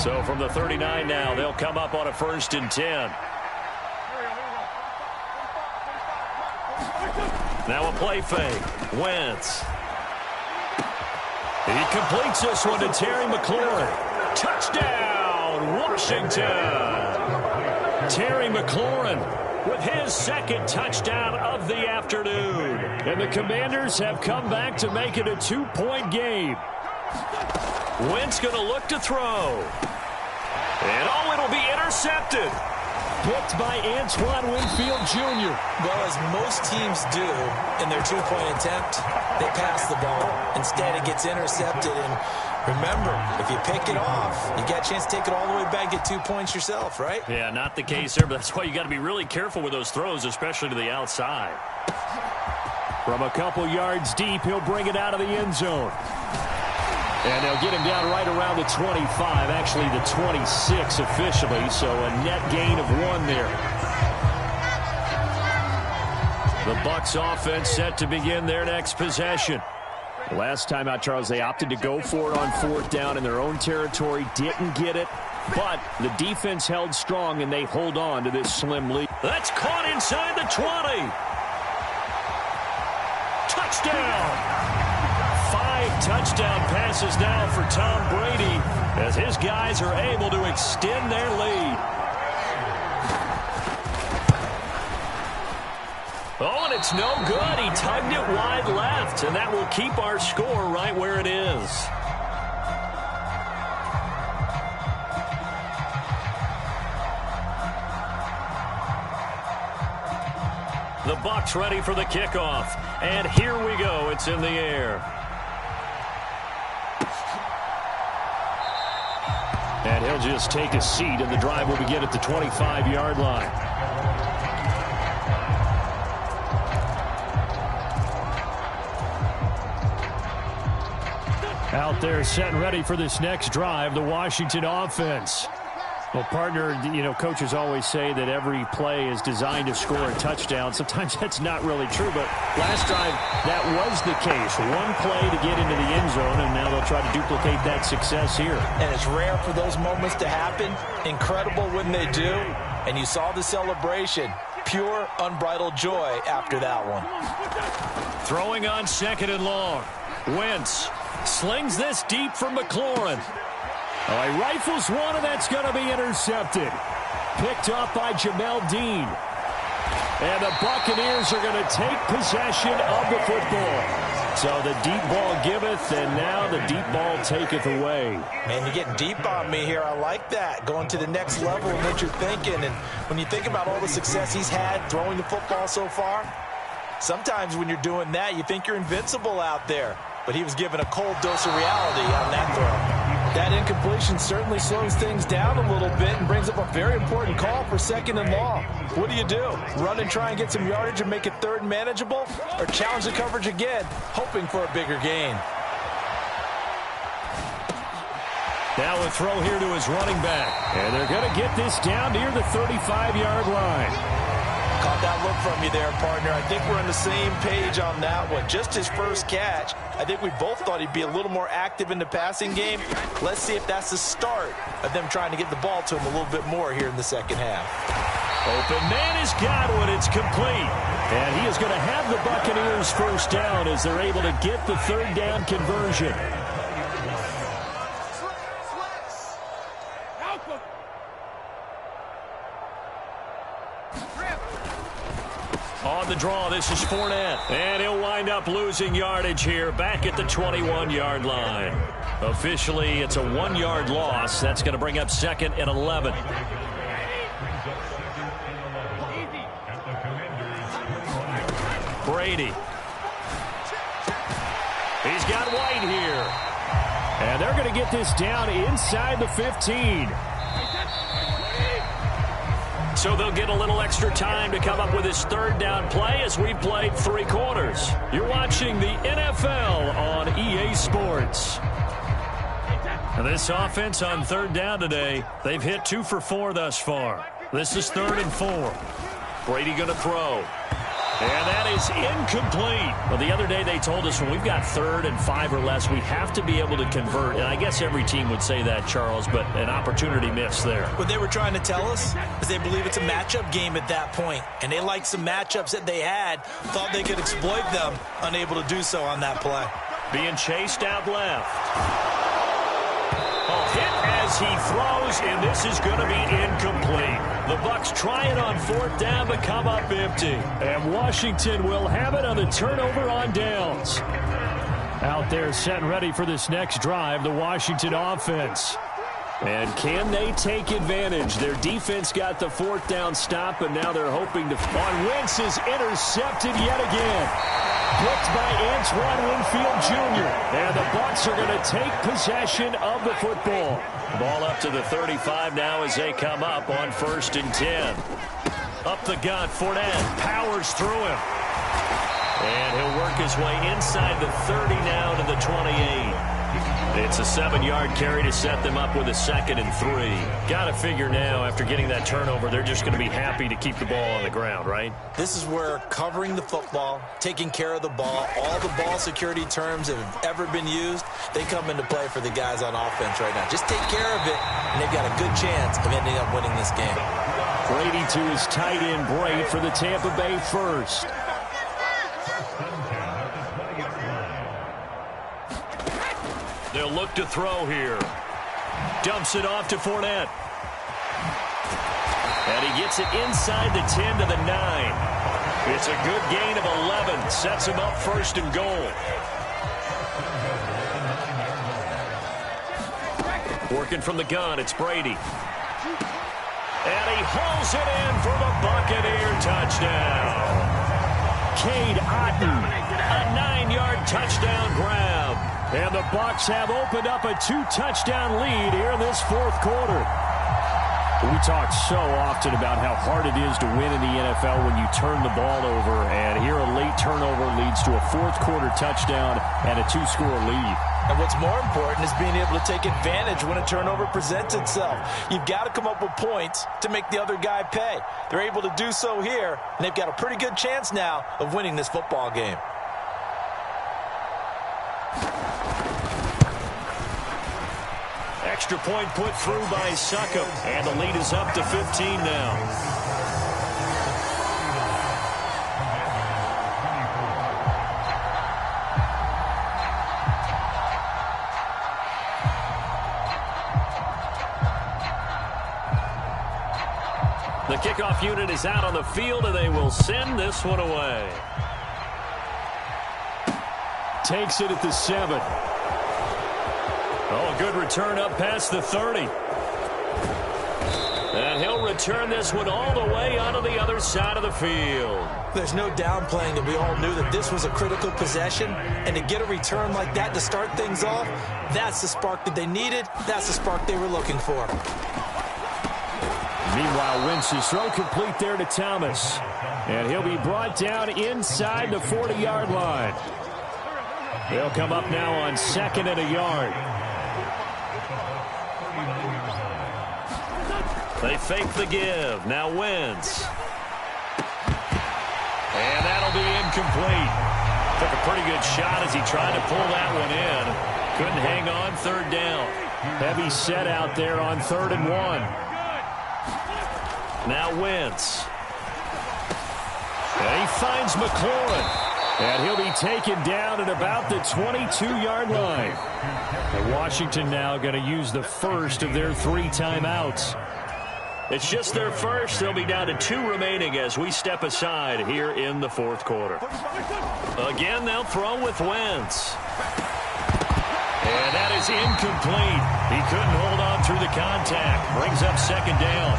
So from the 39 now, they'll come up on a 1st and 10. Now a play fake. Wentz. He completes this one to Terry McLaurin. Touchdown, Washington. Terry McLaurin with his second touchdown of the afternoon. And the Commanders have come back to make it a 2-point game. Wentz going to look to throw. And oh, it'll be intercepted. Picked by Antoine Winfield Jr. Well, as most teams do in their 2-point attempt, they pass the ball. Instead, it gets intercepted. And remember, if you pick it off, you got a chance to take it all the way back, get 2 points yourself, right? Yeah, not the case there, but that's why you got to be really careful with those throws, especially to the outside. From a couple yards deep, he'll bring it out of the end zone. And they'll get him down right around the 25, actually the 26 officially, so a net gain of 1 there. The Bucs offense set to begin their next possession. Last time out, Charles, they opted to go for it on 4th down in their own territory, didn't get it, but the defense held strong and they hold on to this slim lead. That's caught inside the 20. Touchdown! 5 touchdown passes now for Tom Brady as his guys are able to extend their lead. Oh, and it's no good. He tugged it wide left, and that will keep our score right where it is. The Bucs ready for the kickoff, and here we go. It's in the air. And he'll just take a seat, and the drive will begin at the 25-yard line. Out there set and ready for this next drive, the Washington offense. Well, partner, you know, coaches always say that every play is designed to score a touchdown. Sometimes that's not really true, but last drive, that was the case. 1 play to get into the end zone, and now they'll try to duplicate that success here. And it's rare for those moments to happen. Incredible when they do. And you saw the celebration. Pure, unbridled joy after that one. Throwing on 2nd and long. Wentz slings this deep for McLaurin. Oh, he rifles one, and that's going to be intercepted. Picked up by Jamel Dean. And the Buccaneers are going to take possession of the football. So the deep ball giveth, and now the deep ball taketh away. Man, you're getting deep on me here. I like that. Going to the next level in what you're thinking. And when you think about all the success he's had throwing the football so far, sometimes when you're doing that, you think you're invincible out there. But he was given a cold dose of reality on that throw. That incompletion certainly slows things down a little bit and brings up a very important call for 2nd and long. What do? Run and try and get some yardage and make it 3rd and manageable? Or challenge the coverage again, hoping for a bigger gain? Now a throw here to his running back. And they're going to get this down near the 35-yard line. Caught about that look from you there, partner. I think we're on the same page on that one. Just his first catch, I think we both thought he'd be a little more active in the passing game. Let's see if that's the start of them trying to get the ball to him a little bit more here in the second half. Open man is Godwin. It's complete. And he is going to have the Buccaneers first down as they're able to get the third down conversion. On the draw, this is Fournette. And he'll wind up losing yardage here back at the 21-yard line. Officially, it's a 1-yard loss. That's going to bring up 2nd and 11. Brady. He's got White here. And they're going to get this down inside the 15. So they'll get a little extra time to come up with his third down play as we played 3 quarters. You're watching the NFL on EA Sports. And this offense on third down today, they've hit 2 for 4 thus far. This is 3rd and 4. Brady going to throw. And that is incomplete. Well, the other day they told us when we've got 3rd and 5 or less, we have to be able to convert. And I guess every team would say that, Charles, but an opportunity missed there. What they were trying to tell us is they believe it's a matchup game at that point. And they liked some matchups that they had, thought they could exploit them, unable to do so on that play. Being chased out left. Hit as he throws, and this is going to be incomplete. The Bucs try it on 4th down, but come up empty. And Washington will have it on the turnover on downs. Out there set and ready for this next drive, the Washington offense. And can they take advantage? Their defense got the 4th down stop, and now they're hoping to... On Wentz is intercepted yet again. Blitzed by Antoine Winfield Jr. And the Bucs are going to take possession of the football. Ball up to the 35 now as they come up on 1st and 10. Up the gut, Fournette powers through him. And he'll work his way inside the 30 now to the 28. It's a 7-yard carry to set them up with a 2nd and 3. Got to figure now, after getting that turnover, they're just going to be happy to keep the ball on the ground, right? This is where covering the football, taking care of the ball, all the ball security terms that have ever been used, they come into play for the guys on offense right now. Just take care of it, and they've got a good chance of ending up winning this game. Brady to his tight end, Braid, for the Tampa Bay first. They'll look to throw here. Dumps it off to Fournette. And he gets it inside the 10 to the 9. It's a good gain of 11. Sets him up 1st and goal. Working from the gun, it's Brady. And he hauls it in for the Buccaneer touchdown. Cade Otton, a 9-yard touchdown grab. And the Bucs have opened up a 2-touchdown lead here in this 4th quarter. We talk so often about how hard it is to win in the NFL when you turn the ball over. And here a late turnover leads to a 4th quarter touchdown and a 2-score lead. And what's more important is being able to take advantage when a turnover presents itself. You've got to come up with points to make the other guy pay. They're able to do so here, and they've got a pretty good chance now of winning this football game. Extra point put through by Succop, and the lead is up to 15 now. The kickoff unit is out on the field, and they will send this one away. Takes it at the 7. Oh, a good return up past the 30. And he'll return this one all the way onto the other side of the field. There's no downplaying that we all knew that this was a critical possession, and to get a return like that to start things off, that's the spark that they needed. That's the spark they were looking for. Meanwhile, Wentz's throw complete there to Thomas. And he'll be brought down inside the 40-yard line. They'll come up now on 2nd and a yard. They fake the give. Now Wentz. And that'll be incomplete. Took a pretty good shot as he tried to pull that one in. Couldn't hang on. Third down. Heavy set out there on 3rd and 1. Now Wentz. And he finds McLaurin. And he'll be taken down at about the 22-yard line. And Washington now going to use the first of their 3 timeouts. It's just their first. They'll be down to 2 remaining as we step aside here in the 4th quarter. Again, they'll throw with Wentz. And that is incomplete. He couldn't hold on through the contact. Brings up 2nd down.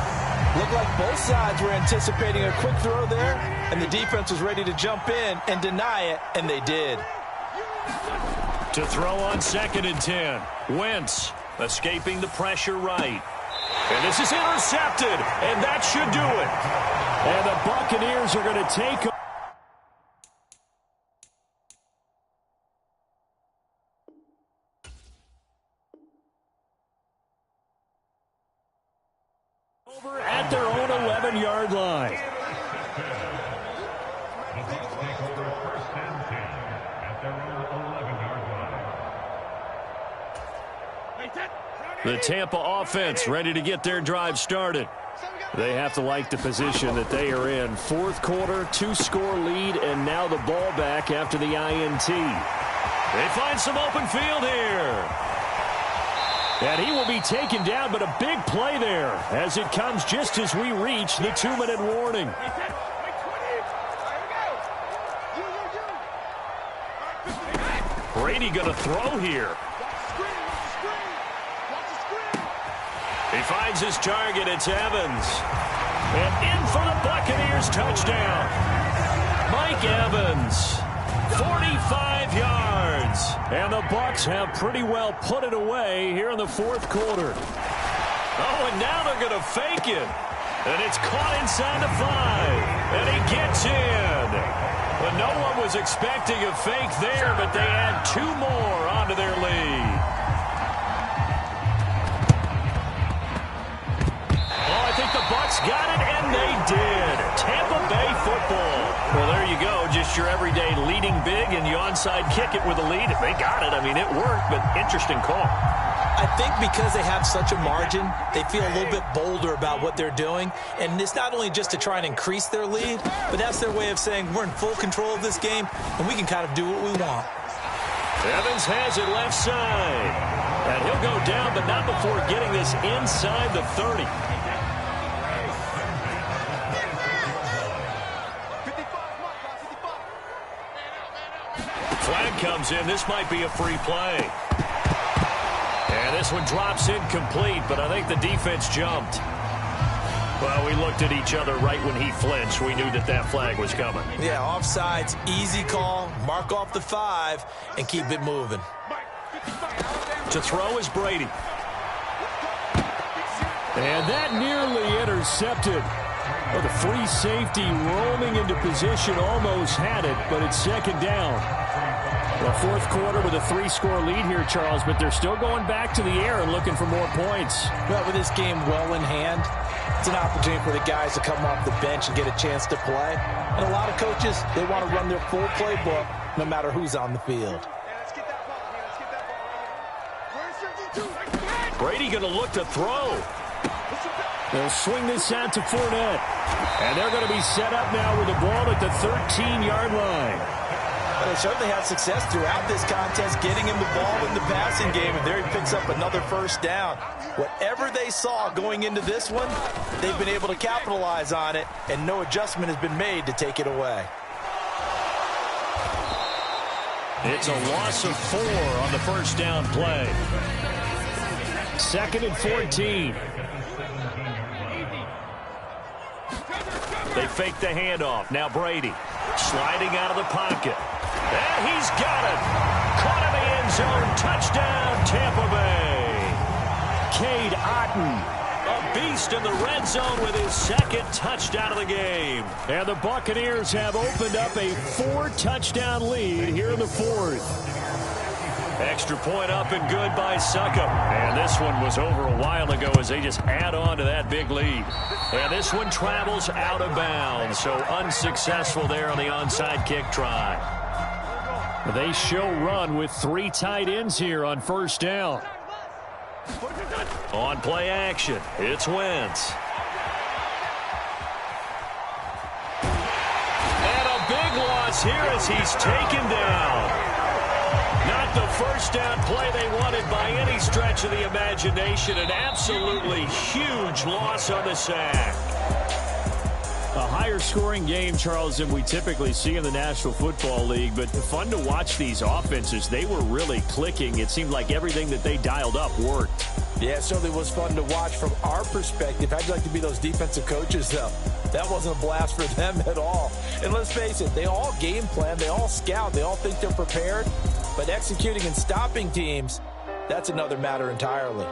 Looked like both sides were anticipating a quick throw there, and the defense was ready to jump in and deny it, and they did. To throw on 2nd and 10. Wentz escaping the pressure right. And this is intercepted, and that should do it. And the Buccaneers are going to take over at their own 11-yard line. The Tampa offense ready to get their drive started. They have to like the position that they are in. 4th quarter, 2-score lead, and now the ball back after the INT. They find some open field here. And he will be taken down, but a big play there as it comes just as we reach the 2-minute warning. Brady going to throw here. He finds his target. It's Evans. And in for the Buccaneers touchdown. Mike Evans, 45 yards. And the Bucs have pretty well put it away here in the 4th quarter. Oh, and now they're going to fake it. And it's caught inside the 5. And he gets in. But no one was expecting a fake there, but they add 2 more onto their lead. The Bucs got it, and they did. Tampa Bay football. Well, there you go. Just your everyday leading big, and you onside kick it with a lead. They got it. I mean, it worked, but interesting call. I think because they have such a margin, they feel a little bit bolder about what they're doing. And it's not only just to try and increase their lead, but that's their way of saying we're in full control of this game, and we can kind of do what we want. Evans has it left side. And he'll go down, but not before getting this inside the 30. Flag comes in. This might be a free play. And this one drops incomplete, but I think the defense jumped. Well, we looked at each other right when he flinched. We knew that that flag was coming. Yeah, offsides, easy call. Mark off the 5 and keep it moving. To throw is Brady. And that nearly intercepted. Well, the free safety roaming into position almost had it, but it's 2nd down. The 4th quarter with a 3-score lead here, Charles, but they're still going back to the air and looking for more points. Well, with this game well in hand, it's an opportunity for the guys to come off the bench and get a chance to play. And a lot of coaches, they want to run their full playbook no matter who's on the field. Brady going to look to throw. They'll swing this out to Fournette. And they're going to be set up now with the ball at the 13-yard line. Well, they certainly had success throughout this contest, getting him the ball in the passing game, and there he picks up another 1st down. Whatever they saw going into this one, they've been able to capitalize on it, and no adjustment has been made to take it away. It's a loss of 4 on the 1st down play. 2nd and 14. They fake the handoff. Now Brady sliding out of the pocket. And he's got it. Caught in the end zone. Touchdown, Tampa Bay. Cade Otton, a beast in the red zone with his 2nd touchdown of the game. And the Buccaneers have opened up a 4-touchdown lead here in the 4th. Extra point up and good by Succop. And this one was over a while ago as they just add on to that big lead. And this one travels out of bounds, so unsuccessful there on the onside kick try. They show run with 3 tight ends here on first down. On play action, it's Wentz. And a big loss here as he's taken down. Not the first down play they wanted by any stretch of the imagination. An absolutely huge loss on the sack. A higher scoring game, Charles, than we typically see in the National Football League, but fun to watch these offenses. They were really clicking. It seemed like everything that they dialed up worked. Yeah, it certainly was fun to watch from our perspective. How'd you like to be those defensive coaches, though? That wasn't a blast for them at all. And let's face it, they all game plan, they all scout, they all think they're prepared. But executing and stopping teams, that's another matter entirely.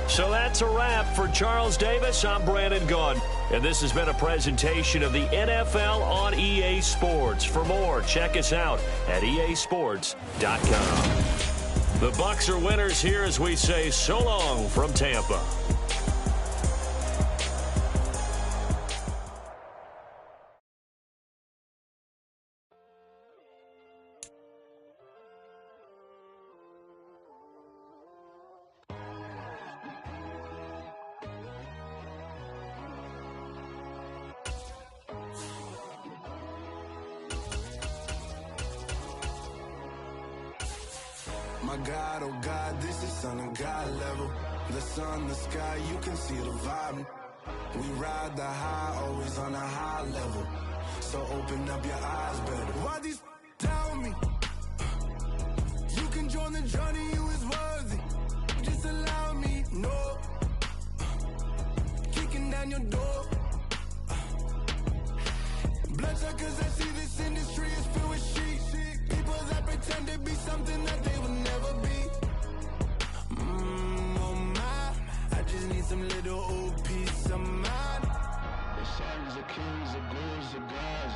So that's a wrap for Charles Davis. I'm Brandon Gunn. And this has been a presentation of the NFL on EA Sports. For more, check us out at easports.com. The Bucs are winners here as we say so long from Tampa. My God, oh God, this is Son of God level. The sun, the sky, you can see the vibe. We ride the high, always on a high level. So open up your eyes better. Why these tell me? You can join the journey, you is worthy. Just allow me, no. Kicking down your door. Bloodshot cause I see this industry is filled with sheep. People that pretend to be something that they will never be. Oh my, I just need some little old peace of mind. The sons of kings, the ghouls, the gods.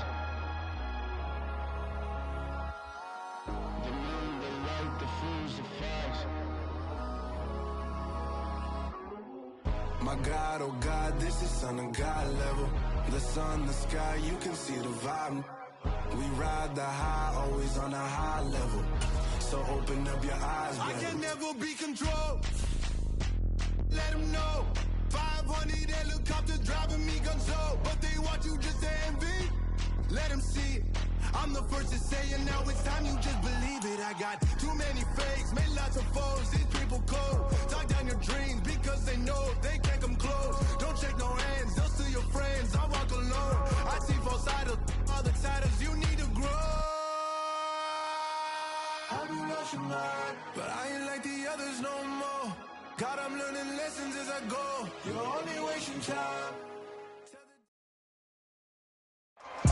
The moon, the light, the fools, the facts. My God, oh God, this is Son of God level. The sun, the sky, you can see the vibe. We ride the high, always on a high level. So open up your eyes, baby. I can never be controlled. Let them know. 500 helicopters driving me gunso. But they want you just to envy. Let them see it. I'm the first to say it, now it's time you just believe it. I got too many fakes, made lots of foes. These people cold. Talk down your dreams because they know they can't come close. Don't shake no hands, they'll steal your friends. I walk alone. I see false idols, other titles, you need to grow. I've been rushing mine, but I ain't like the others no more. God, I'm learning lessons as I go. You're only wasting time.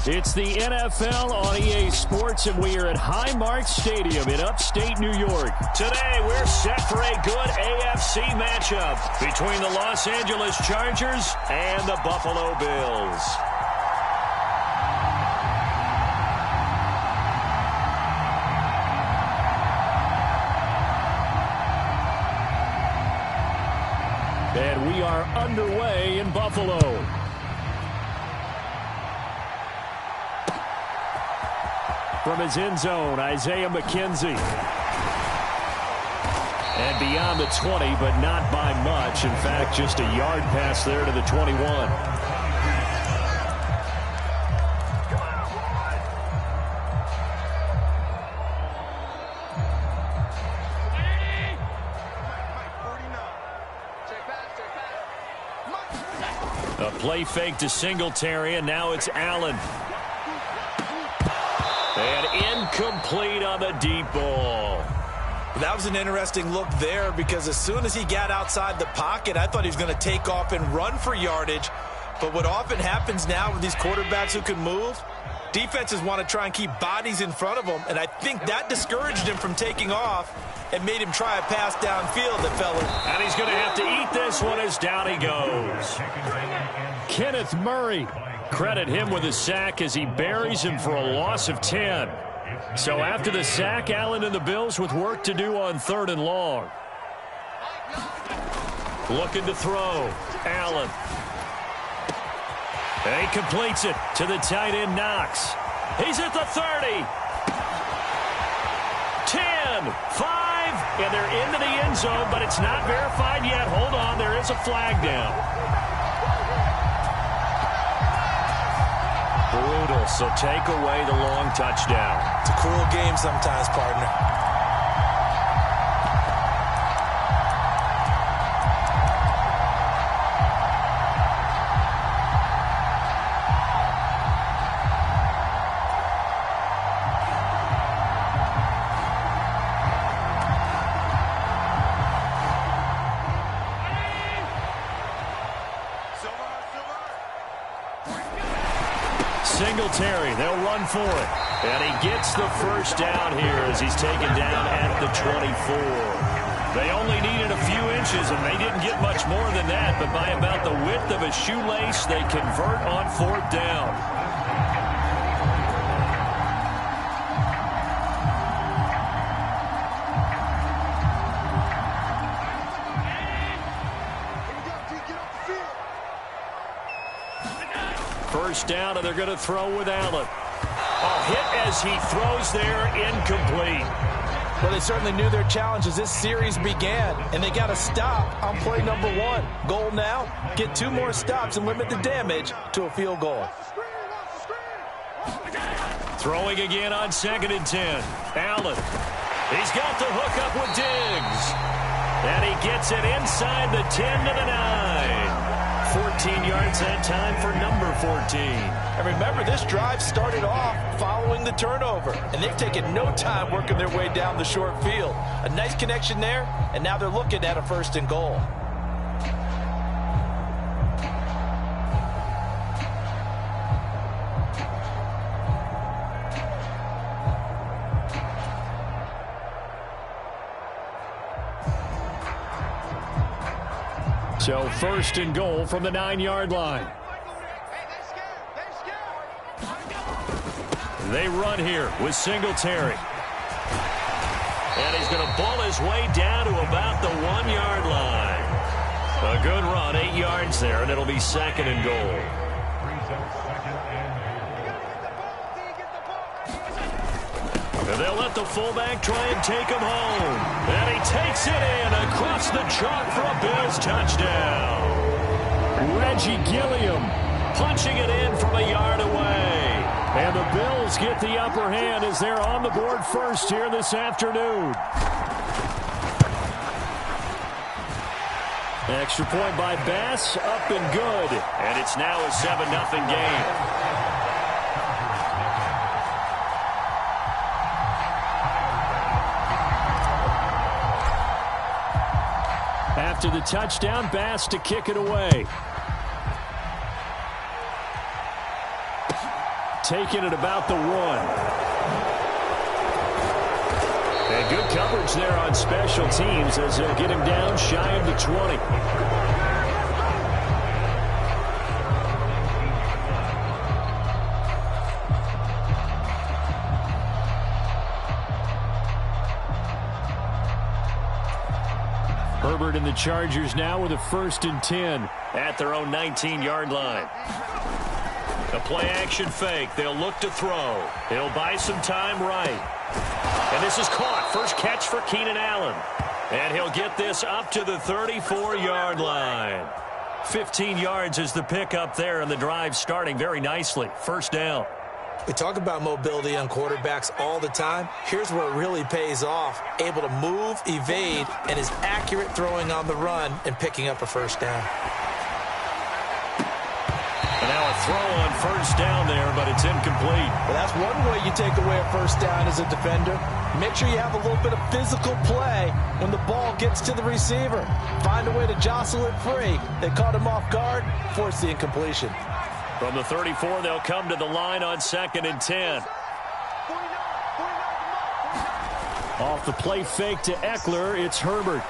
It's the NFL on EA Sports, and we are at Highmark Stadium in upstate New York. Today, we're set for a good AFC matchup between the Los Angeles Chargers and the Buffalo Bills. And we are underway in Buffalo. From his end zone, Isaiah McKenzie. And beyond the 20, but not by much. In fact, just a yard pass there to the 21. A play fake to Singletary, and now it's Allen. And incomplete on the deep ball. That was an interesting look there because as soon as he got outside the pocket, I thought he was going to take off and run for yardage. But what often happens now with these quarterbacks who can move, defenses want to try and keep bodies in front of them, and I think that discouraged him from taking off and made him try a pass downfield that fell in. And he's going to have to eat this one as down he goes. Kenneth Murray. Credit him with a sack as he buries him for a loss of 10. So after the sack, Allen and the Bills with work to do on 3rd and long. Looking to throw. Allen. And he completes it to the tight end, Knox. He's at the 30. 10, 5, and they're into the end zone, but it's not verified yet. Hold on, there is a flag down. Brutal, so take away the long touchdown. It's a cruel game sometimes, partner. Singletary, they'll run for it. And he gets the first down here as he's taken down at the 24. They only needed a few inches, and they didn't get much more than that. But by about the width of a shoelace, they convert on 4th down. First down, and they're going to throw with Allen. A hit as he throws there, incomplete. Well, they certainly knew their challenge as this series began, and they got to stop on play number 1. Goal now, get 2 more stops and limit the damage to a field goal. Throwing again on 2nd and 10. Allen. He's got the hook up with Diggs. And he gets it inside the 10 to the 9. 14 yards that time for number 14. And remember, this drive started off following the turnover, and they've taken no time working their way down the short field. A nice connection there, and now they're looking at a 1st and goal. So 1st and goal from the 9-yard line. They run here with Singletary. And he's going to ball his way down to about the 1-yard line. A good run, 8 yards there, and it'll be 2nd and goal. And they'll let the fullback try and take him home. And he takes it in across the chalk for a Bills touchdown. Reggie Gilliam punching it in from a yard away. And the Bills get the upper hand as they're on the board first here this afternoon. Extra point by Bass, up and good. And it's now a 7-0 game. After the touchdown, Bass to kick it away. Taking it about the 1. And good coverage there on special teams as they'll get him down shy of the 20. Herbert and the Chargers now with a 1st and 10 at their own 19-yard line. A play-action fake. They'll look to throw. He'll buy some time right. And this is caught. First catch for Keenan Allen. And he'll get this up to the 34-yard line. 15 yards is the pickup there, and the drive starting very nicely. First down. We talk about mobility on quarterbacks all the time. Here's where it really pays off. Able to move, evade, and is accurate throwing on the run and picking up a first down. And now a throw on first down there, but it's incomplete. Well, that's one way you take away a first down as a defender. Make sure you have a little bit of physical play when the ball gets to the receiver. Find a way to jostle it free. They caught him off guard, forced the incompletion. From the 34, they'll come to the line on 2nd and 10. Off the play fake to Eckler, it's Herbert.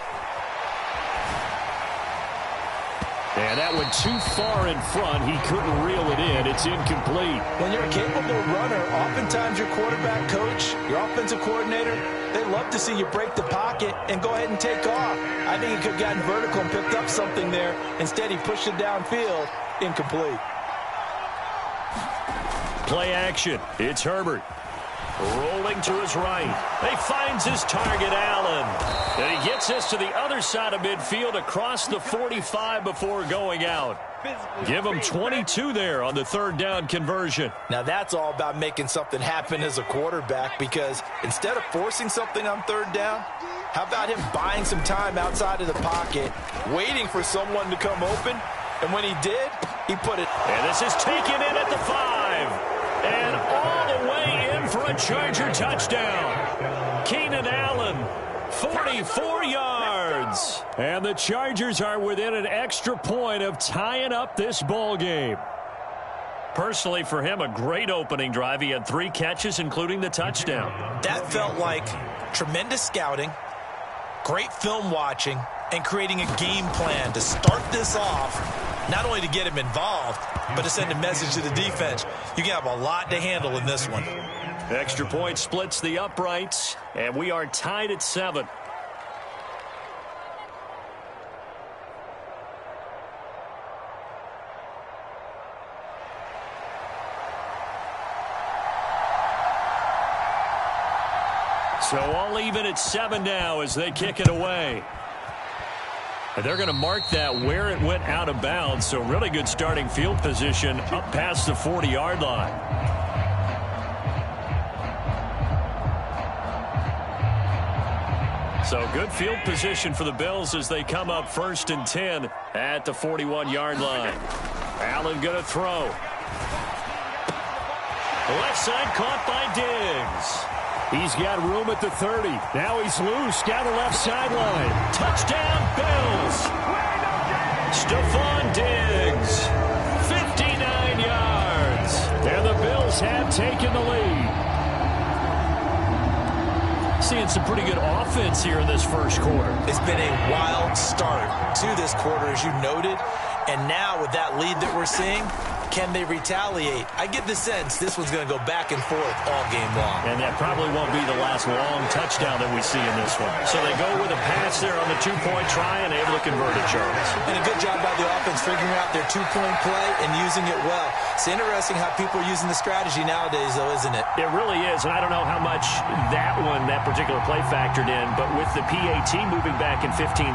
And that went too far in front. He couldn't reel it in. It's incomplete. When you're a capable runner, oftentimes your quarterback coach, your offensive coordinator, they love to see you break the pocket and go ahead and take off. I think he could have gotten vertical and picked up something there. Instead, he pushed it downfield. Incomplete. Play action. It's Herbert. Rolling to his right. He finds his target, Allen. And he gets this to the other side of midfield across the 45 before going out. Give him 22 there on the 3rd down conversion. Now that's all about making something happen as a quarterback, because instead of forcing something on 3rd down, how about him buying some time outside of the pocket, waiting for someone to come open, and when he did, he put it. And this is taken in at the 5. And all the way in for a Charger touchdown. Keenan Allen, 44 yards. And the Chargers are within an extra point of tying up this ball game. Personally, for him, a great opening drive. He had 3 catches, including the touchdown. That felt like tremendous scouting, great film watching, and creating a game plan to start this off, not only to get him involved, but to send a message to the defense. You can have a lot to handle in this one. Extra point splits the uprights, and we are tied at 7. So all even at 7 now as they kick it away. And they're going to mark that where it went out of bounds. So really good starting field position up past the 40-yard line. So good field position for the Bills as they come up 1st and 10 at the 41-yard line. Allen going to throw. Left side caught by Diggs. He's got room at the 30. Now he's loose down the left sideline. Touchdown, Bills. Stephon Diggs, 59 yards. And the Bills have taken the lead. Seeing some pretty good offense here in this first quarter. It's been a wild start to this quarter, as you noted. And now with that lead that we're seeing, can they retaliate? I get the sense this one's going to go back and forth all game long. And that probably won't be the last long touchdown that we see in this one. So they go with a pass there on the 2-point try and able to convert it, Charles. And a good job by the offense figuring out their 2-point play and using it well. It's interesting how people are using the strategy nowadays, though, isn't it? It really is, and I don't know how much that particular play factored in, but with the PAT moving back in 15-16,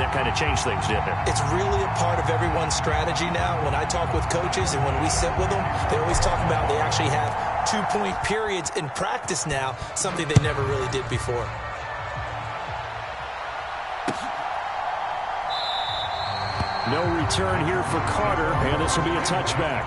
that kind of changed things, didn't it? It's really a part of everyone's strategy now. When I talk with coaches and when we sit with them, they always talk about they actually have 2-point periods in practice now, something they never really did before. No return here for Carter, and this will be a touchback.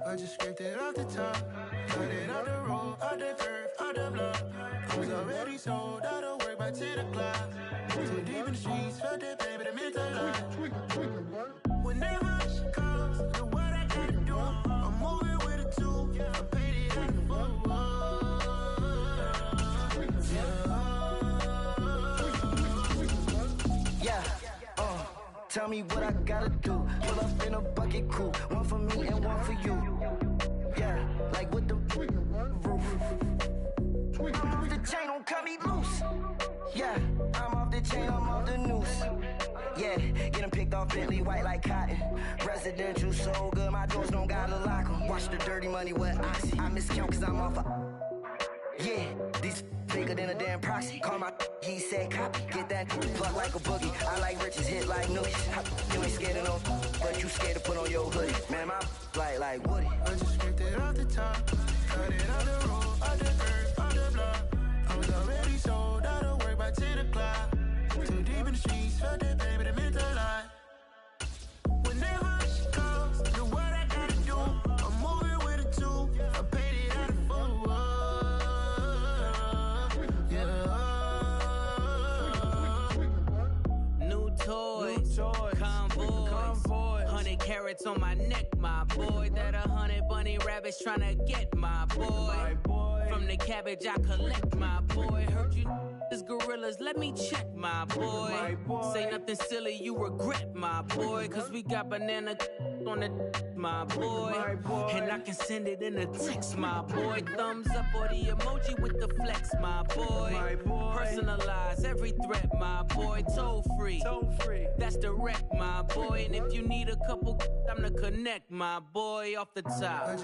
I just scraped it off the top, cut it off the road, out the curve, out the block. It was already sold, out of work by 10 o'clock. Too deep in the streets, felt that baby, the mental line. Whenever she calls, do what I gotta do. I'm moving with a 2, I paid it out the book. Tell me what I gotta do. Pull up in a bucket crew, one for me and one for you. Yeah, like with the roof. I'm off the chain, don't cut me loose. Yeah, I'm off the chain, I'm off the noose. Yeah, get them picked off Bentley white like cotton. Residential so good, my doors don't gotta lock them. Watch the dirty money with Oxy. I miscount cause I'm off yeah, these bigger than a damn proxy. Call my he said copy. Get that plug like a boogie. I like riches, hit like nookies. You ain't scared of no, but you scared to put on your hoodie. Man, my like Woody. I just scraped it off the top. Cut it on the road, on the curb, on the block. I was already sold out of work by 10 o'clock. Too deep in the streets, felt that baby, that meant a lot. Whenever she calls, do what I gotta do. I'm moving with a two. I paid it out of full. Yeah. New toys, convoys, 100 carats on my neck, my boy. That 100 bunny rabbits tryna get my boy. From the cabbage I collect, my boy. Heard you is gorillas, let me check, my boy. Say nothing silly, you regret, my boy. Cause we got banana on the my boy. And I can send it in a text, my boy. Thumbs up or the emoji with the flex, my boy. Personalize every threat, my boy. Toll free, that's direct, my boy. And if you need a couple, I'm the connect, my boy, off the top.